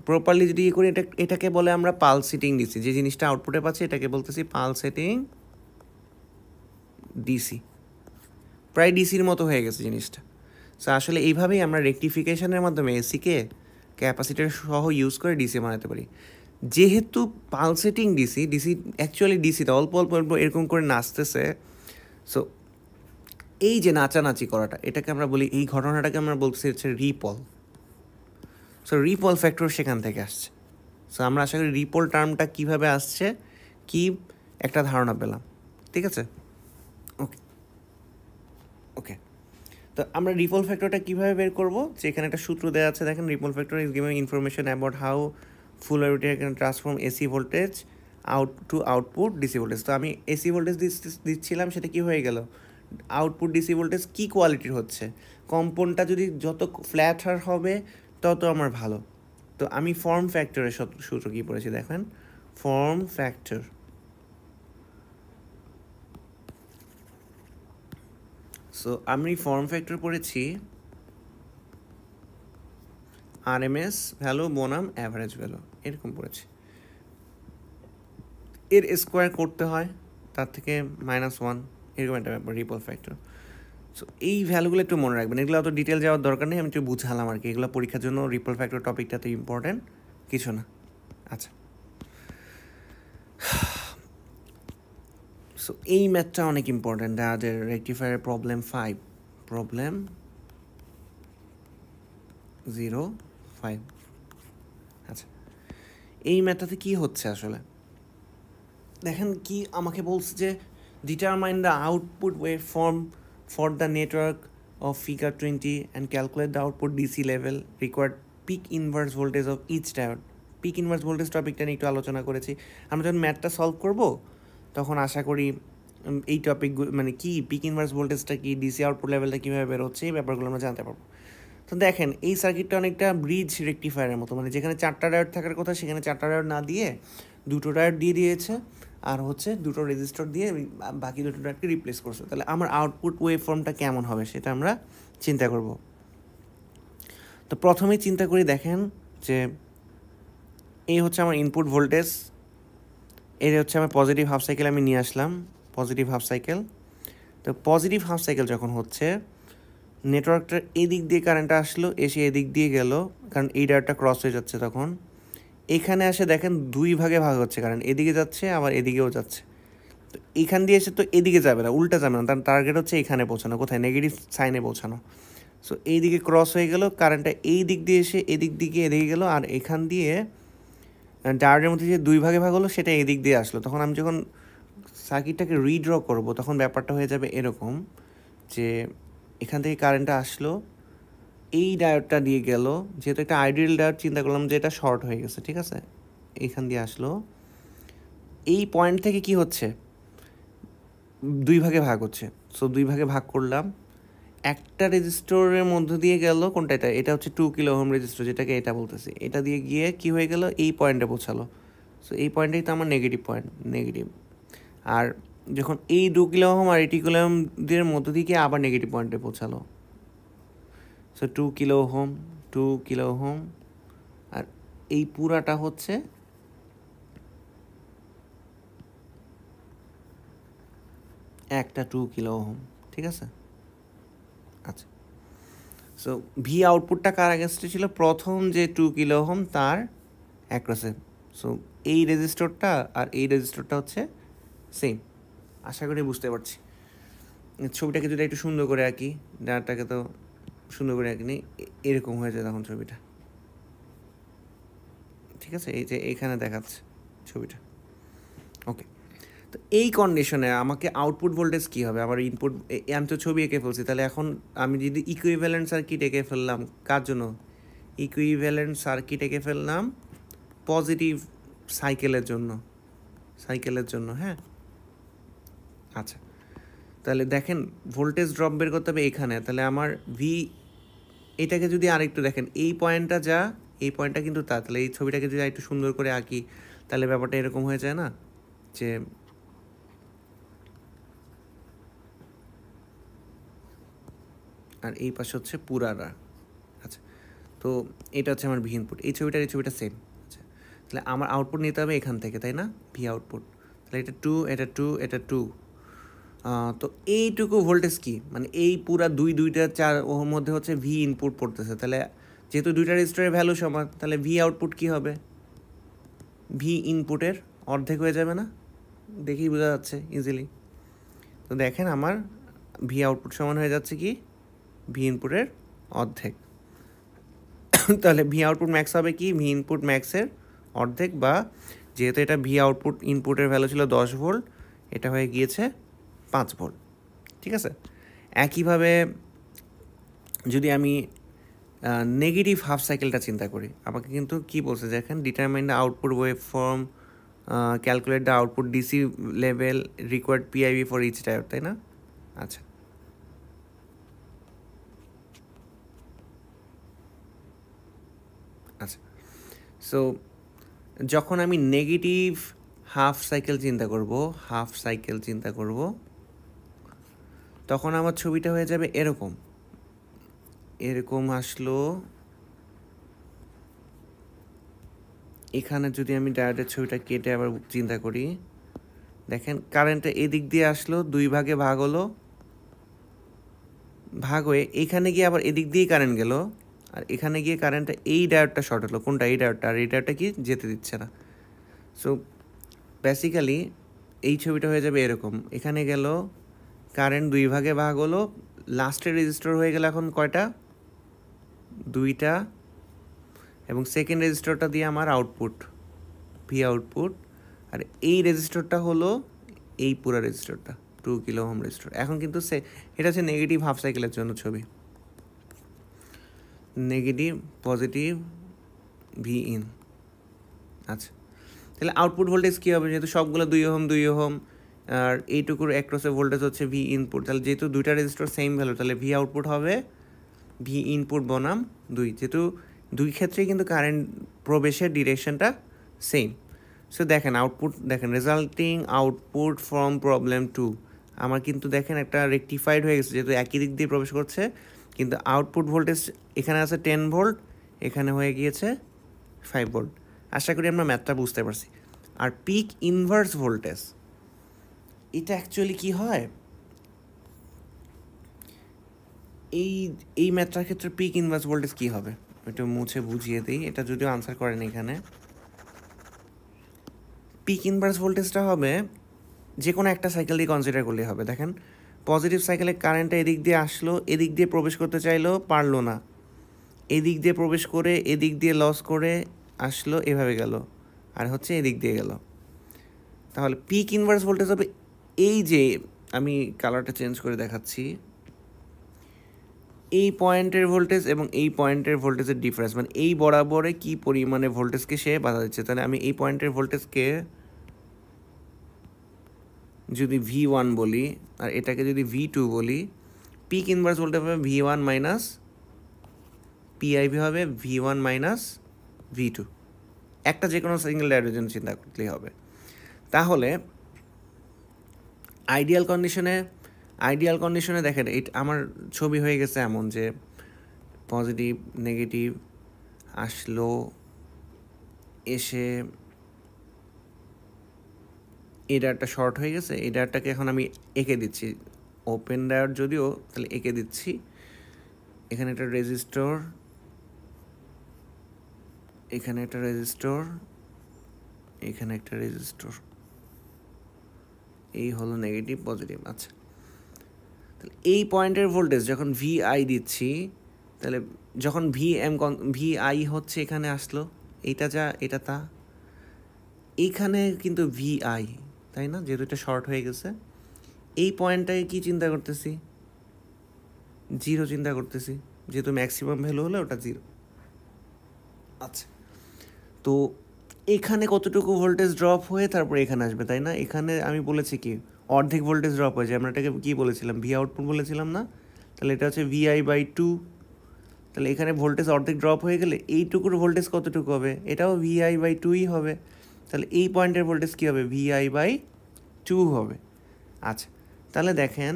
প্রপারলি যদি ইয়ে করি, এটাকে বলে আমরা পালসেটিং ডিসি, যে জিনিসটা আউটপুটে পাচ্ছি এটাকে বলতেছি পালসেটিং ডিসি, প্রায় ডিসির মতো হয়ে গেছে জিনিসটা। সো আসলে এইভাবেই আমরা রেকটিফিকেশনের মাধ্যমে এসিকে ক্যাপাসিটার সহ ইউজ করে ডিসি বানাতে পারি। যেহেতু পালসেটিং ডিসি অ্যাকচুয়ালি ডিসিটা অল্প এরকম করে নাচতেছে, সো এই যে নাচানাচি করাটা, এটাকে আমরা বলি, এই ঘটনাটাকে আমরা বলতেছি হচ্ছে রিপল। সো রিপল ফ্যাক্টর সেখান থেকে আসছে। সো আমরা আশা করি রিপল টার্মটা কীভাবে আসছে কি একটা ধারণা পেলাম, ঠিক আছে? ওকে, তো আমরা রিপল ফ্যাক্টরটা কীভাবে বের করবো, যে এখানে একটা সূত্র দেওয়া আছে, দেখেন, ripple factor is giving information about how full wave rating can transform AC voltage output DC voltage. তো আমি এসি ভোল্টেজ দিচ্ছিলাম, সেটা কি হয়ে গেল, আউটপুট ডিসি ভোল্টেজ কী কোয়ালিটির হচ্ছে, কম্পনটা যদি যত ফ্ল্যাটার হবে তত আমার ভালো। তো আমি ফর্ম ফ্যাক্টরের সূত্র কী পড়েছি দেখেন, ফর্ম ফ্যাক্টর। সো আমি ফর্ম ফ্যাক্টর পড়েছি আরএমএস ভ্যালু বনাম অ্যাভারেজ ভ্যালু এরকম পড়েছে। এর স্কোয়ার করতে হয়, তার থেকে -1 এরকম একটা ব্যাপার, রিপল ফ্যাক্টর। সো এই ভ্যালুগুলো একটু মনে রাখবেন, এগুলো অত ডিটেল যাওয়ার দরকার নেই, আমি একটু বুঝালাম আর কি। এগুলো পরীক্ষার জন্য রিপল ফ্যাক্টর টপিকটা তো ইম্পর্টেন্ট কিছু না। আচ্ছা, সো এই ম্যাথটা অনেক ইম্পর্টেন্ট, আমাদের রেকটিফায়ার প্রবলেম 05। আচ্ছা, এই ম্যাথটাতে কী হচ্ছে আসলে দেখেন, কি আমাকে বলছে যে determine the output wave form for the network of figure 20 and calculate the output DC level required peak inverse voltage of each diode. Peak inverse voltage টপিকটা নিয়ে একটু আলোচনা করেছি। আমরা যখন ম্যাথটা সলভ করব তখন আশা করি এই টপিক মানে কি পিক ইনভার্স ভোল্টেজটা কি, ডিসি আউটপুট লেভেলটা কীভাবে বেরোচ্ছে, এই ব্যাপারগুলো আমরা জানতে পারবো। তো দেখেন এই সার্কিটটা অনেকটা ব্রিজ রেকটিফায়ারের মতো, মানে যেখানে 4টা ডায়োড থাকার কথা সেখানে 4টা ডায়োড না দিয়ে 2টো ডায়োড দিয়ে দিয়েছে, আর হচ্ছে 2টো রেজিস্টর দিয়ে বাকি 2টো ডায়োডকে রিপ্লেস করছে। তাহলে আমার আউটপুট ওয়েভ ফর্মটা কেমন হবে সেটা আমরা চিন্তা করব। তো প্রথমেই চিন্তা করি, দেখেন যে এই হচ্ছে আমার ইনপুট ভোল্টেজ, এই হচ্ছে আমার পজিটিভ হাফ সাইকেল আমি নিয়ে আসলাম, পজিটিভ হাফ সাইকেল। তো পজিটিভ হাফ সাইকেল যখন হচ্ছে, নেটওয়ার্কটার এদিক দিয়ে কারেন্টটা আসলো, এসে এদিক দিয়ে গেল, কারণ এই ডায়োডটা ক্রস হয়ে যাচ্ছে। তখন এখানে আসে দেখেন 2 ভাগে ভাগ হচ্ছে, কারণ এদিকে যাচ্ছে আবার এদিকেও যাচ্ছে। তো এইখান দিয়ে এসে তো এদিকে যাবে না, উল্টা যাবে না, তার টার্গেট হচ্ছে এখানে পৌঁছানো, কোথায়, নেগেটিভ সাইনে পৌঁছানো। সো এই দিকে ক্রস হয়ে গেল, কারেন্টটা এই দিক দিয়ে এসে এদিক দিকে এদিকে গেল, আর এখান দিয়ে ডায়োডের মধ্যে যে 2 ভাগে ভাগ হলো সেটা এদিক দিয়ে আসলো। তখন আমি যখন সার্কিটটাকে রিড্র করব তখন ব্যাপারটা হয়ে যাবে এরকম যে এখান থেকে কারেন্টটা আসলো, এই ডায়োডটা দিয়ে গেল, যেহেতু একটা আইডিয়াল ডায়োড চিন্তা করলাম যে এটা শর্ট হয়ে গেছে, ঠিক আছে, এইখান দিয়ে আসলো, এই পয়েন্ট থেকে কি হচ্ছে 2 ভাগে ভাগ হচ্ছে। সো 2 ভাগে ভাগ করলাম, একটা রেজিস্টরের মধ্য দিয়ে গেল, কোনটা, এটা হচ্ছে 2 কিলো ওহম রেজিস্টর, যেটাকে এটা বলতেছি, এটা দিয়ে গিয়ে কি হয়ে গেল এই পয়েন্টে পৌঁছালো। সো এই পয়েন্টেই তো আমার নেগেটিভ পয়েন্ট, নেগেটিভ। আর যখন এই 2 কিলো ওহম আর 80 কিলো ওহমদের মধ্য দিয়ে গিয়ে আবার নেগেটিভ পয়েন্টে পৌঁছালো। So 2 kilo ohm, 2 kilo ohm, আর এই পুরাটা হচ্ছে একটা 2 কিলো ওহম, ঠিক আছে। আচ্ছা, সো ভি আউটপুটটা কার অ্যাগেনস্টে ছিল, প্রথম যে 2 কিলো ওহম তার অ্যাক্রসে। সো এই রেজিস্টরটা আর এই রেজিস্টরটা হচ্ছে সেম, আশা করি বুঝতে পারছি। ছবিটাকে যদি একটু সুন্দর করে আঁকি, ডাটাকে তো সুন্দর করে আঁকিনি, এরকম হয়ে যায় তখন ছবিটা, ঠিক আছে, এই যে এখানে দেখাচ্ছে ছবিটা। ওকে, তো এই কন্ডিশনে আমাকে আউটপুট ভোল্টেজ কী হবে, আমার ইনপুট, আমি তো ছবি এঁকে ফেলছি, তাহলে এখন আমি যদি ইকুইভ্যালেন্ট সার্কিট এঁকে ফেললাম, কার জন্য, ইকুইভ্যালেন্ট সার্কিট এঁকে ফেললাম পজিটিভ সাইকেলের জন্য, হ্যাঁ। আচ্ছা, তাহলে দেখেন ভোল্টেজ ড্রপ বের করতে হবে এখানে, তাহলে আমার ভি, এটাকে যদি আরেকটু দেখেন, এই পয়েন্টটা যা, এই পয়েন্টটা কিন্তু তা, তাহলে এই ছবিটাকে যদি একটু সুন্দর করে আঁকি তাহলে ব্যাপারটা এরকম হয়ে যায় না, যে আর এই পাশে হচ্ছে পুরারা। আচ্ছা, তো এটা হচ্ছে আমার ভি ইনপুট, এই ছবিটা সেম। আচ্ছা, তাহলে আমার আউটপুট নিতে হবে এখান থেকে, তাই না, ভি আউটপুট। তাহলে এটা 2, এটা 2। তো এইটুকু ভোল্টেজ কি, মানে এই পুরা 2টা 4 ওর মধ্যে হচ্ছে ভি ইনপুট পড়তেছে। তাহলে যেহেতু 2টা রেজিস্টরের ভ্যালু সমান, তাহলে ভি আউটপুট কী হবে, ভি ইনপুটের অর্ধেক হয়ে যাবে না, দেখেই বোঝা যাচ্ছে ইজিলি। তো দেখেন আমার ভি আউটপুট সমান হয়ে যাচ্ছে কি, ভি ইনপুটের অর্ধেক। তাহলে ভি আউটপুট ম্যাক্স হবে কি, ভি ইনপুট ম্যাক্সের অর্ধেক, বা যেহেতু এটা ভি আউটপুট ইনপুটের ভ্যালু ছিল 10 ভোল্ট, এটা হয়ে গিয়েছে 5 ভোল্ট, ঠিক আছে। একইভাবে যদি আমি নেগেটিভ হাফ সাইকেলটা চিন্তা করি, আমাকে কিন্তু কী বলছে, দেখেন determine the output wave form, calculate the output DC level required PIV for each diode, তাই না। আচ্ছা, আচ্ছা, সো যখন আমি নেগেটিভ হাফ সাইকেল চিন্তা করব তখন আমার ছবিটা হয়ে যাবে এরকম আসলো, এখানে যদি আমি ডায়োডের ছবিটা কেটে আবার চিন্তা করি, দেখেন কারেন্টটা এদিক দিয়ে আসলো, 2 ভাগে ভাগ হলো, ভাগ হয়ে এখানে গিয়ে আবার এদিক দিয়েই কারেন্ট গেল, আর এখানে গিয়ে কারেন্টটা এই ডায়োডটা শর্ট হলো। কোনটা? এই ডায়োডটা। আর এই ডায়োডটা কি যেতে দিচ্ছে না। সো বেসিক্যালি এই ছবিটা হয়ে যাবে এরকম, এখানে গেল কারেন্ট 2 ভাগে ভাগ হলো, লাস্টের রেজিস্টর হয়ে গেল এখন কয়টা? 2টা, এবং সেকেন্ড রেজিস্টরটা দিয়ে আমার আউটপুট, ভি আউটপুট। আর এই রেজিস্টরটা হলো এই পুরো রেজিস্টরটা, 2 কিলো ওহম রেজিস্টর। এখন কিন্তু এটা হচ্ছে নেগেটিভ হাফ সাইকেলের জন্য ছবি, নেগেটিভ পজিটিভ ভি ইন। আচ্ছা, তাহলে আউটপুট ভোল্টেজ কী হবে? যেহেতু সবগুলো 2 ওহম 2 ওহম, আর এইটুকুর অ্যাক্রসে ভোল্টেজ হচ্ছে ভি ইনপুট, তাহলে যেহেতু দুইটা রেজিস্টর সেম ভ্যালু, তাহলে ভি আউটপুট হবে ভি ইনপুট বনাম 2। যেহেতু দুই ক্ষেত্রেই কিন্তু কারেন্ট প্রবেশের ডিরেকশনটা সেম। সো দেখেন আউটপুট, দেখেন রেজাল্টিং আউটপুট ফ্রম প্রবলেম 2 আমার কিন্তু দেখেন একটা রেকটিফাইড হয়ে গেছে, যেহেতু একই দিক দিয়ে প্রবেশ করছে, কিন্তু আউটপুট ভোল্টেজ এখানে আছে 10 ভোল্ট, এখানে হয়ে গিয়েছে 5 ভোল্ট। আশা করি আমরা ম্যাথটা বুঝতে পারছি। আর পিক ইনভার্স ভোল্টেজ, এটা অ্যাকচুয়ালি কি হয়, এই ম্যাথটার ক্ষেত্রে পিক ইনভার্স ভোল্টেজ কী হবে একটু মুছে বুঝিয়ে দিই। এটা যদিও আনসার করেন এখানে, পিক ইনভার্স ভোল্টেজটা হবে যে কোনো একটা সাইকেল দিয়ে কনসিডার করলেই হবে। দেখেন পজিটিভ সাইকেলে কারেন্টটা এদিক দিয়ে আসলো, এদিক দিয়ে প্রবেশ করতে চাইলেও পারলো না, এদিক দিয়ে প্রবেশ করে এদিক দিয়ে লস করে আসলো, এভাবে গেল, আর হচ্ছে এদিক দিয়ে গেল। তাহলে পিক ইনভার্স ভোল্টেজ হবে এই যে, আমি কালারটা চেঞ্জ করে দেখাচ্ছি, এই পয়েন্টের ভোল্টেজ এবং এই পয়েন্টের ভোল্টেজের ডিফারেন্স, মানে এই বরাবরে কী পরিমাণে ভোল্টেজকে সে বাধা দিচ্ছে। তাহলে আমি এই পয়েন্টের ভোল্টেজকে যদি V1 বলি আর এটাকে যদি V2 বলি, পিক ইনভার্স ভোল্টেজ হবে V1 মাইনাস পিআইভি হবে V1 মাইনাস V2। একটা যে কোনো সিঙ্গেল ডায়োডের জন্য চিন্তা করলেই হবে। তাহলে আইডিয়াল কন্ডিশনে দেখেন আমার ছবি হয়ে গেছে এমন যে পজিটিভ নেগেটিভ আসলো, এসে এই ডায়োডটা শর্ট হয়ে গেছে, এই ডায়োডটাকে এখন আমি এঁকে দিচ্ছি, ওপেন ডায়োড যদিও, তাহলে এঁকে দিচ্ছি। এখানে একটা রেজিস্টর, এখানে একটা রেজিস্টর, এখানে একটা রেজিস্টর, এই হলো নেগেটিভ পজিটিভ। আচ্ছা, তাহলে এই পয়েন্টের ভোল্টেজ যখন ভিআই দিচ্ছি, তাহলে যখন ভিআই হচ্ছে এখানে আসলো, এইটা যা এটা তা, এইখানে কিন্তু ভিআই, তাই না? যেহেতু এটা শর্ট হয়ে গেছে, এই পয়েন্টটাকে কী চিন্তা করতেছি? 0 চিন্তা করতেছি, যেহেতু ম্যাক্সিমাম ভ্যালু হলে ওটা 0। আচ্ছা, তো এখানে কতটুকু ভোল্টেজ ড্রপ হয়ে তারপর এখানে আসবে, তাই না? এখানে আমি বলেছি কি অর্ধেক ভোল্টেজ ড্রপ হয়েছে, আমরা এটাকে কী বলেছিলাম? ভি আউটপুট বলেছিলাম না? তাহলে এটা হচ্ছে VI/2। তাহলে এখানে ভোল্টেজ অর্ধেক ড্রপ হয়ে গেলে এইটুকুর ভোল্টেজ কতটুকু হবে? এটাও VI/2ই হবে। তাহলে এই পয়েন্টের ভোল্টেজ কী হবে? VI/2 হবে। আচ্ছা, তাহলে দেখেন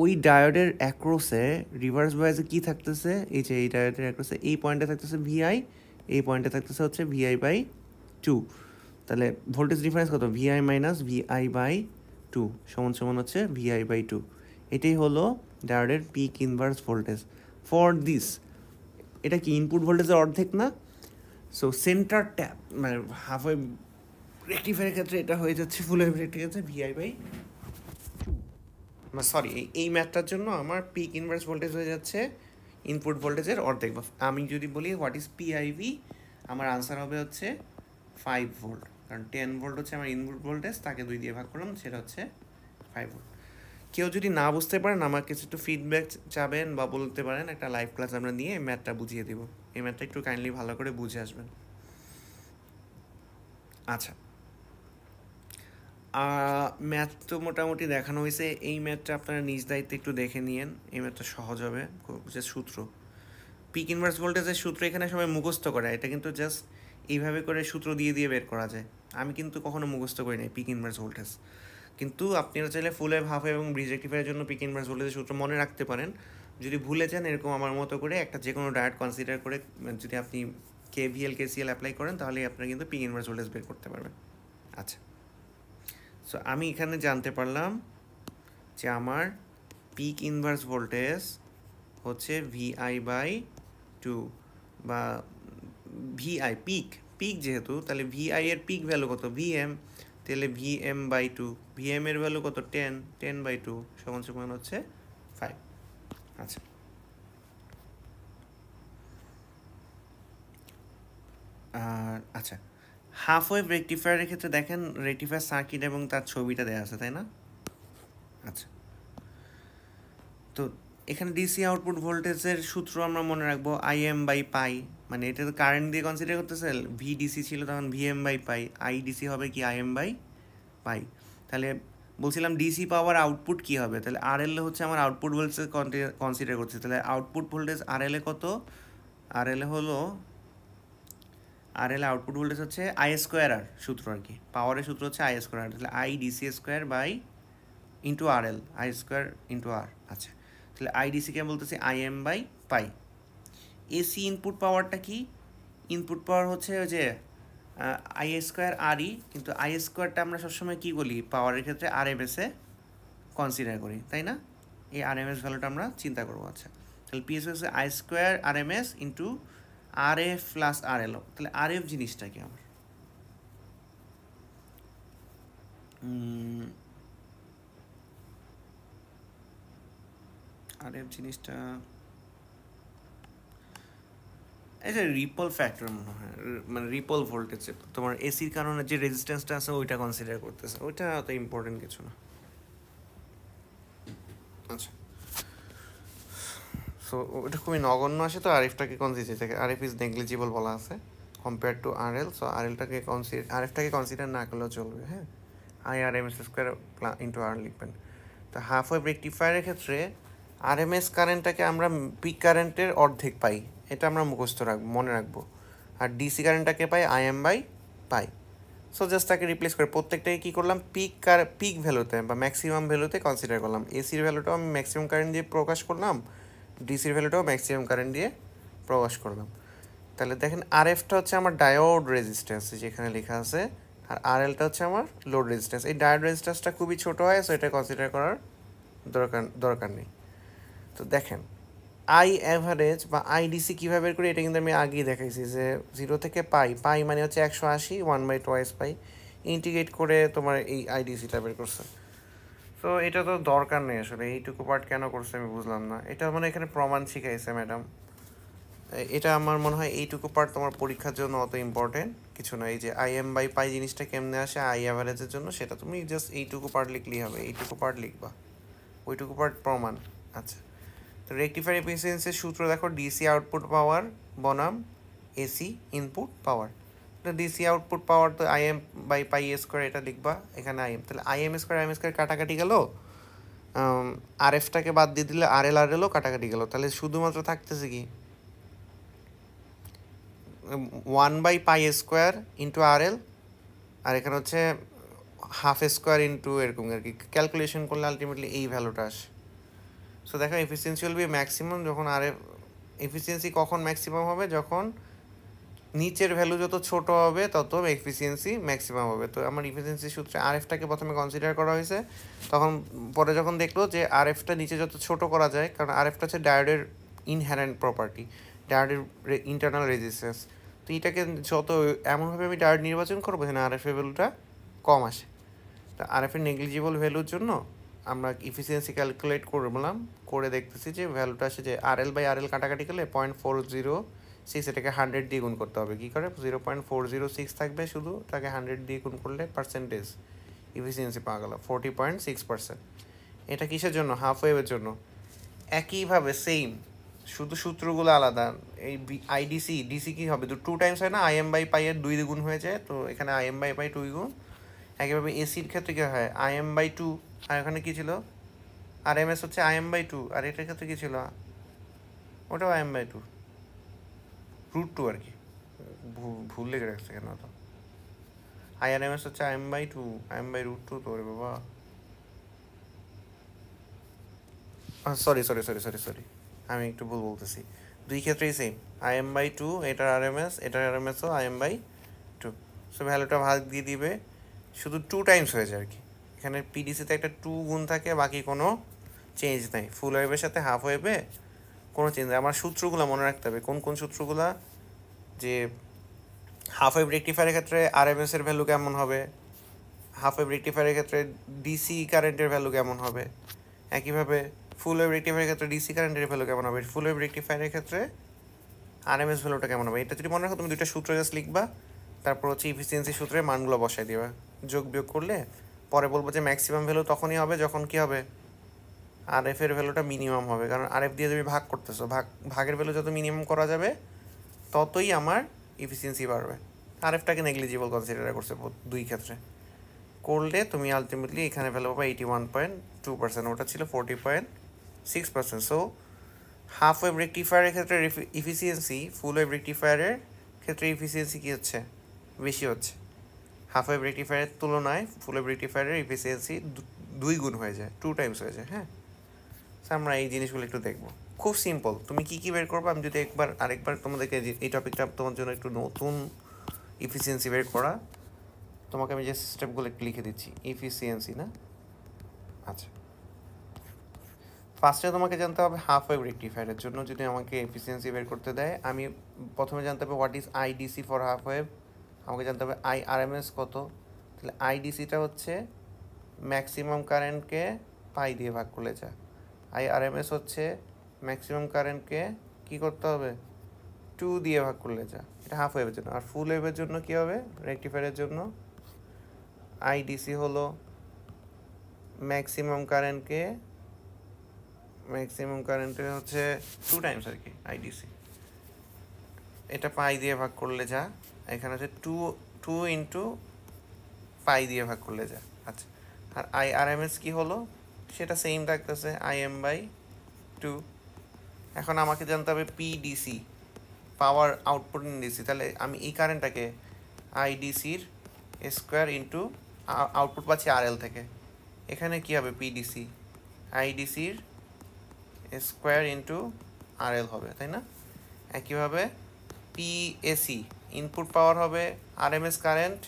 ওই ডায়োডের অ্যাক্রোসে রিভার্স বায়াসে কী থাকতেছে? এই যে এই ডায়োডের অ্যাক্রোসে এই পয়েন্টে থাকতেছে VI, এই পয়েন্টে থাকতেছে হচ্ছে VI/2। তাহলে ভোল্টেজ ডিফারেন্স কত? VI মাইনাস VI/2 সমান সমান হচ্ছে VI/2। এটাই হলো ডায়োডের peak inverse voltage for this. এটা কি ইনপুট ভোল্টেজের অর্ধেক না? সো সেন্টার ট্যাপ মানে হাফ ওয়েভ রেকটিফায়ারের ক্ষেত্রে এটা হয়ে যাচ্ছে ফুল ওয়েভ রেকটিফায়ারের ক্ষেত্রে VI/2। সরি, এই ম্যাথটার জন্য আমার পিক ইনভার্স ভোল্টেজ হয়ে যাচ্ছে ইনপুট ভোল্টেজের অর্ধেক। আমি যদি বলি হোয়াট ইজ পিআইভি, আমার আনসার হবে হচ্ছে 5 ভোল্ট, কারণ 10 ভোল্ট হচ্ছে আমার ইনপুট ভোল্টেজ, তাকে 2 দিয়ে ভাগ করলাম, সেটা হচ্ছে 5 ভোল্ট। কেউ যদি না বুঝতে পারেন আমার কাছে একটু ফিডব্যাক চাবেন বা বলতে পারেন, একটা লাইভ ক্লাস আমরা নিয়ে ম্যাথটা বুঝিয়ে দেবো। এই ম্যাথটা একটু কাইন্ডলি ভালো করে বুঝে আসবেন। আচ্ছা, ম্যাথ তো মোটামুটি দেখানো হয়েছে। এই ম্যাথটা আপনারা নিজ দায়িত্বে একটু দেখে নিয়েন, এই ম্যাথটা সহজ হবে। যে সূত্র পিক ইনভার্স ভোল্টেজের সূত্র এখানে সবাই মুখস্থ করে, এটা কিন্তু জাস্ট এইভাবে করে সূত্র দিয়ে দিয়ে বের করা যায়। আমি কিন্তু কখনো মুখস্থ করি নাই পিক ইনভার্স ভোল্টেজ, কিন্তু আপনারা চাইলে ফুল ওয়েভ, হাফ ওয়েভ এবং ব্রিজ রেকটিফায়ারের জন্য পিক ইনভার্স ভোল্টেজের সূত্র মনে রাখতে পারেন। যদি ভুলে যান, এরকম আমার মতো করে একটা যে কোনো ডায়োড কনসিডার করে যদি আপনি কেভিএল কেসিএল অ্যাপ্লাই করেন তাহলে আপনারা কিন্তু পিক ইনভার্স ভোল্টেজ বের করতে পারবেন। আচ্ছা, সো আমি এখানে জানতে পারলাম যে আমার পিক ইনভার্স ভোল্টেজ হচ্ছে VI/2 বা ভিআই পিক পিক যেহেতু, তাহলে ভিআই এর পিক ভ্যালু কত VM, তাহলে VM/2, VM এর ভ্যালু কত 10/2 সমান হচ্ছে 5। আচ্ছা, আর আচ্ছা হাফ ওয়েভ রেকটিফায়ারের ক্ষেত্রে দেখেন রেকটিফায়ার সার্কিট এবং তার ছবিটা দেওয়া আছে, তাই না? আচ্ছা, তো এখানে ডিসি আউটপুট ভোল্টেজের সূত্র আমরা মনে রাখবো IM/পাই, মানে এটা তো কারেন্ট দিয়ে কনসিডার করতেছে, VDC ছিল তখন VM/পাই, IDC হবে কি IM/পাই। তাহলে বলছিলাম ডিসি পাওয়ার আউটপুট কি হবে, তাহলে RL হচ্ছে আমার আউটপুট ভোল্টেজ কনসিডার করছে, তাহলে আউটপুট ভোল্টেজ RL কত, RL হলো RL আউটপুট ভোল্টেজ হচ্ছে I²R সূত্র আর কি, পাওয়ারের সূত্র হচ্ছে I²R, তাহলে IDC² I²R। আচ্ছা, তাহলে IDC-কে বলতেছি IM/পাই। এসি ইনপুট পাওয়ারটা কি, ইনপুট পাওয়ার হচ্ছে ওই যে I²RE, কিন্তু I²টা আমরা সবসময় কী বলি পাওয়ারের ক্ষেত্রে RMS-এ কনসিডার করি, তাই না? এই RMS ভ্যালুটা আমরা চিন্তা করবো। আচ্ছা, তাহলে পিএস হচ্ছে I² RMS into RF plus RL। তাহলে RF জিনিসটা কি আমার, RF জিনিসটা এই যে রিপল ফ্যাক্টর মনে হয়, মানে রিপল ভোল্টেজ তোমার এসির কারণে যে রেজিস্ট্যান্সটা আছে ওইটা কনসিডার করতেছে, ওইটা অত ইম্পর্টেন্ট কিছু না। আচ্ছা, সো ওটা খুবই নগণ্য আসে, তো আরএফটাকে কনসিডার থাকে, RF ইজ নেগলিজিবল বলা আছে কম্পেয়ার টু RL। সো RFটাকে কনসিডার না করলেও চলবে। হ্যাঁ, IRMS² ইন্টু R লিখবেন। তো হাফ ওয়েভ রেকটিফায়ারের ক্ষেত্রে RMS কারেন্টটাকে আমরা পিক কারেন্টের অর্ধেক পাই, এটা আমরা মুখস্থ মনে রাখবো। আর ডিসি কারেন্টটাকে পাই IM/পাই। সো জাস্ট তাকে রিপ্লেস করে প্রত্যেকটাকে কী করলাম, পিক ভ্যালুতে বা ম্যাক্সিমাম ভ্যালুতে কনসিডার করলাম। এসির ভ্যালুটাও আমি ম্যাক্সিমাম কারেন্ট দিয়ে প্রকাশ করলাম, ডিসির ভ্যালুটাও ম্যাক্সিমাম কারেন্ট দিয়ে প্রকাশ করলাম। তাহলে দেখেন RFটা হচ্ছে আমার ডায়োড রেজিস্ট্যান্স যেখানে লেখা আছে, আর RLটা হচ্ছে আমার লোড রেজিস্ট্যান্স। এই ডায়োড রেজিস্ট্যান্সটা খুবই ছোটো হয়, সো এটা কনসিডার করার দরকার নেই। তো দেখেন আই অ্যাভারেজ বা IDC কীভাবে বের করি, এটা কিন্তু আমি আগেই দেখাইছি যে 0 থেকে পাই মানে হচ্ছে 180, 1/2 পাই, ইন্টিগ্রেট করে তোমার এই IDC-টা বের করছে। তো এটা তো দরকার নেই আসলে, এইটুকু পার্ট কেন করছে আমি বুঝলাম না। এটা মানে এখানে প্রমাণ শিখাইছে ম্যাডাম, এটা আমার মনে হয় এইটুকু পার্ট তোমার পরীক্ষার জন্য অত ইম্পর্টেন্ট কিছু না। এই যে IM/পাই জিনিসটা কেমনে আসে আই অ্যাভারেজের জন্য, সেটা তুমি জাস্ট এইটুকু পার্ট লিখলেই হবে, এইটুকু পার্ট লিখবা, ওইটুকু পার্ট প্রমাণ। আচ্ছা, তো রেকটিফায়ার এফিসিয়েন্সির সূত্র দেখো, ডিসি আউটপুট পাওয়ার বনাম এসি ইনপুট পাওয়ার। তো ডিসি আউটপুট পাওয়ার তো IM/পাই² এটা লিখবা, এখানে IM, তাহলে IM² কাটাকাটি গেল, RFটাকে বাদ দিয়ে দিলে RLও কাটাকাটি গেল, তাহলে শুধুমাত্র থাকতেছে কি 1/পাই² ইন্টু RL, আর এখানে হচ্ছে ½ ইন্টু এরকম আর কি, ক্যালকুলেশন করলে আলটিমেটলি এই ভ্যালুটা আসে। সো দেখো এফিসিয়েন্সি উইল বি ম্যাক্সিমাম যখন এফিসিয়েন্সি কখন ম্যাক্সিমাম হবে, যখন নিচের ভ্যালু যত ছোট হবে তত এফিসিয়েন্সি ম্যাক্সিমাম হবে। তো আমার এফিসিয়েন্সি সূত্রে RFটাকে প্রথমে কনসিডার করা হয়েছে, তখন পরে যখন দেখলো যে RFটা নিচে যত ছোট করা যায়, কারণ RFটা হচ্ছে ডায়োডের ইনহ্যারেন্ট প্রপার্টি, ডায়োডের ইন্টারনাল রেজিস্ট্যান্স, তো এটাকে যত এমনভাবে আমি ডায়োড নির্বাচন করবো যেন RF-এর ভ্যালুটা কম আসে। তো RF-এর নেগলিজিবল ভ্যালুর জন্য আমরা ইফিসিয়েন্সি ক্যালকুলেট করলাম, করে দেখতেছি যে ভ্যালুটা আসে যে RL/RL কাটাকাটি গেলে 0.406, এটাকে 100 দিয়ে গুণ করতে হবে। কী করে 0.406 থাকবে, শুধু তাকে 100 দিয়ে গুণ করলে পার্সেন্টেজ ইফিসিয়েন্সি পাওয়া গেল 40.6%। এটা কিসের জন্য, হাফ ওয়েভের জন্য। একইভাবে সেম, শুধু সূত্রগুলো আলাদা। এই ডিসি কী হবে, 2 টাইমস হয় না, IM/পাই এর 2 গুণ হয়ে যায়, তো এখানে IM/পাই 2 গুণ। একইভাবে এসির ক্ষেত্রে কী হয় IM/2, আর এখানে কী ছিল RMS হচ্ছে IM/2, আর এটার ক্ষেত্রে কী ছিল ওটাও IM/2 √2 আর কি, ভুল লেগে রাখছে কেন, তো IRMS হচ্ছে IM/2, IM/√2 তো রে বাবা, সরি আমি একটু ভুল বলতেছি, দুই ক্ষেত্রেই সেম, IM/2, এটার RMS, এটার RMSও IM/2। সো ভ্যালুটা ভাগ দিয়ে দিবে, শুধু 2 টাইমস হয়ে যায় আর কি। এখানে পিডিসিতে একটা 2 গুণ থাকে, বাকি কোনো চেঞ্জ নাই। ফুল ওয়েভের সাথে হাফ ওয়েভে কোনো চেঞ্জ নেই। আমার সূত্রগুলো মনে রাখতে হবে, কোন কোন সূত্রগুলা, যে হাফ ওয়েভ রেকটিফায়ারের ক্ষেত্রে RMS এর ভ্যালু কেমন হবে, হাফ ওয়েভ রেকটিফায়ারের ক্ষেত্রে ডিসি কারেন্টের ভ্যালু কেমন হবে, একইভাবে ফুল ওয়েভ রেকটিফায়ারের ক্ষেত্রে ডিসি কারেন্টের ভ্যালু কেমন হবে, ফুল ওয়েভ রেকটিফায়ারের ক্ষেত্রে RMS ভ্যালুটা কেমন হবে। এটা যদি মনে রাখো, তুমি দুইটা সূত্র জাস্ট লিখবা, তারপর হচ্ছে ইফিসিয়েন্সি সূত্রে মানগুলো বসাই দিবা, যোগ বিয়োগ করলে পরে বলবো যে ম্যাক্সিমাম ভ্যালু তখনই হবে যখন কি হবে, RF এর ভ্যালুটা মিনিমাম হবে। কারণ RF দিয়ে তুমি ভাগ করতেছো, ভাগের ভ্যালু যত মিনিমাম করা যাবে ততই আমার ইফিসিয়েন্সি বাড়বে। RFটাকে নেগলিজিবল কনসিডার করছে দুই ক্ষেত্রে, করলে তুমি আলটিমেটলি এখানে ভ্যালু পাবে 81.2%, ওটা ছিল 40.6%। সো হাফ ওয়েভ রেকটিফায়ারের ক্ষেত্রে ইফিসিয়েন্সি ফুল ওয়েভ রেকটিফায়ারের ক্ষেত্রে ইফিসিয়েন্সি কী হচ্ছে, বেশি হচ্ছে। হাফ ওয়েভ রেকটিফায়ারের তুলনায় ফুল ওয়েভ রেকটিফায়ারের ইফিসিয়েন্সি 2 গুণ হয়ে যায়, 2 টাইমস হয়ে যায়। হ্যাঁ, আমরা এই জিনিসগুলো একটু দেখবো, খুব সিম্পল। তুমি কী কী বের করবো, আমি যদি আরেকবার তোমাদেরকে এই টপিকটা তোমার জন্য একটু নতুন, ইফিসিয়েন্সি বের করা, তোমাকে আমি যে স্টেপগুলো একটু লিখে দিচ্ছি। ইফিসিয়েন্সি না, আচ্ছা, ফার্স্টে তোমাকে জানতে হবে হাফ ওয়েভ রেকটিফায়ারের জন্য যদি আমাকে এফিসিয়েন্সি বের করতে দেয়, আমি প্রথমে জানতে হবে what is IDC for half wave, আমাকে জানতে হবে IRMS কত। তাহলে IDCটা হচ্ছে ম্যাক্সিমাম কারেন্টকে পাই দিয়ে ভাগ করলে যা, IRMS হচ্ছে ম্যাক্সিমাম কারেন্টকে কী করতে হবে, 2 দিয়ে ভাগ করলে যা। এটা হাফ ওয়েভের জন্য। আর ফুল ওয়েভের জন্য কী হবে, রেকটিফায়ারের জন্য IDC হলো ম্যাক্সিমাম কারেন্টের হচ্ছে 2 টাইমস আর কি IDC, এটা পাই দিয়ে ভাগ করলে যা, এখানে হচ্ছে 2 ইন্টু পাই দিয়ে ভাগ করলে যা। আচ্ছা, আর IRMS কি হলো, সেটা সেম থাকতেছে IM/2। এখন আমাকে জানতে হবে PDC, power output in DC. তাহলে আমি এই কারেন্টটাকে IDCর স্কোয়ার ইন্টু আউটপুট পাচ্ছি RL থেকে, এখানে কি হবে PDC IDCর স্কোয়ার ইন্টু RL হবে, তাই না? একইভাবে PAC ইনপুট পাওয়ার হবে RMS কারেন্ট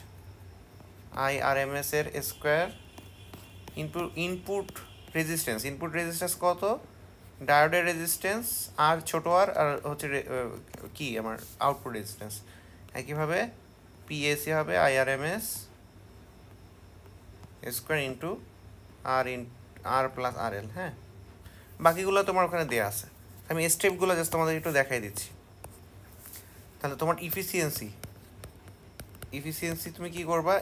IRMS এর স্কোয়ার ইনপুট রেজিস্ট্যান্স কত, ডায়োডের রেজিস্ট্যান্স আর ছোটো আর হচ্ছে কি আমার আউটপুট রেজিস্ট্যান্স। একইভাবে PAC হবে IRMS স্কোয়ার ইন্টু আর প্লাস RL। হ্যাঁ, বাকিগুলো তোমার ওখানে দেওয়া আছে, আমি স্টেপগুলো জাস্ট তোমাদের একটু দেখাই দিচ্ছি। তাহলে তোমার ইফিসিয়েন্সি তুমি কি করবা,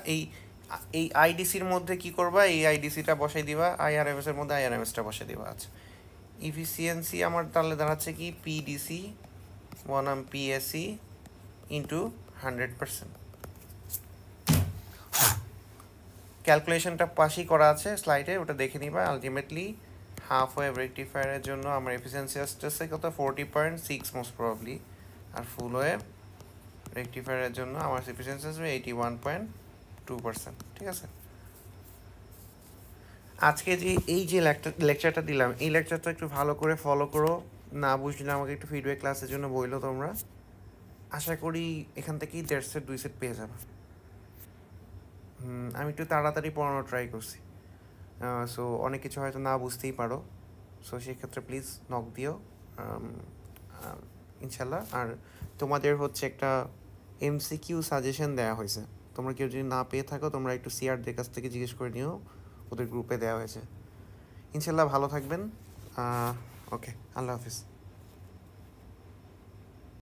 এই IDCর মধ্যে কি করবা, এই IDCটা বসাই দিবা, IRMS এর মধ্যে IRMSটা বসাই দিবা। আচ্ছা, ইফিসিয়েন্সি আমার তাহলে দাঁড়াচ্ছে কি PDC বনাম PAC ইন্টু 100%। ক্যালকুলেশনটা পাশেই করা আছে স্লাইডে, ওটা দেখে নিবা। আলটিমেটলি হাফ ওয়েভ রেকটিফায়ারের জন্য আমার এফিসিয়েন্সি আসতেছে কত, 40.6 মোস্ট প্রবাবলি। আর ফুল ওয়েভ রেকটিফায়ারের জন্য আমার এফিসিয়েন্সি আসবে 81.2%। ঠিক আছে, আজকে যে লেকচারটা দিলাম, এই লেকচারটা একটু ভালো করে ফলো করো, না বুঝলে আমাকে একটু ফিডব্যাক ক্লাসের জন্য বইলো তোমরা। আশা করি এখান থেকেই 1.5 সেট 2 সেট পেয়ে যাবে। আমি একটু তাড়াতাড়ি পড়ানো ট্রাই করছি, সো অনেক কিছু হয়তো না বুঝতেই পারো, সো সেক্ষেত্রে প্লিজ নক দিও ইনশাল্লাহ। আর তোমাদের হচ্ছে একটা MCQ সাজেশন দেওয়া হয়েছে, তোমরা কেউ যদি না পেয়ে থাকো তোমরা একটু সিআরদের কাছ থেকে জিজ্ঞেস করে নিও, ওদের গ্রুপে দেওয়া হয়েছে। ইনশাল্লাহ ভালো থাকবেন, ওকে, আল্লাহ হাফিজ।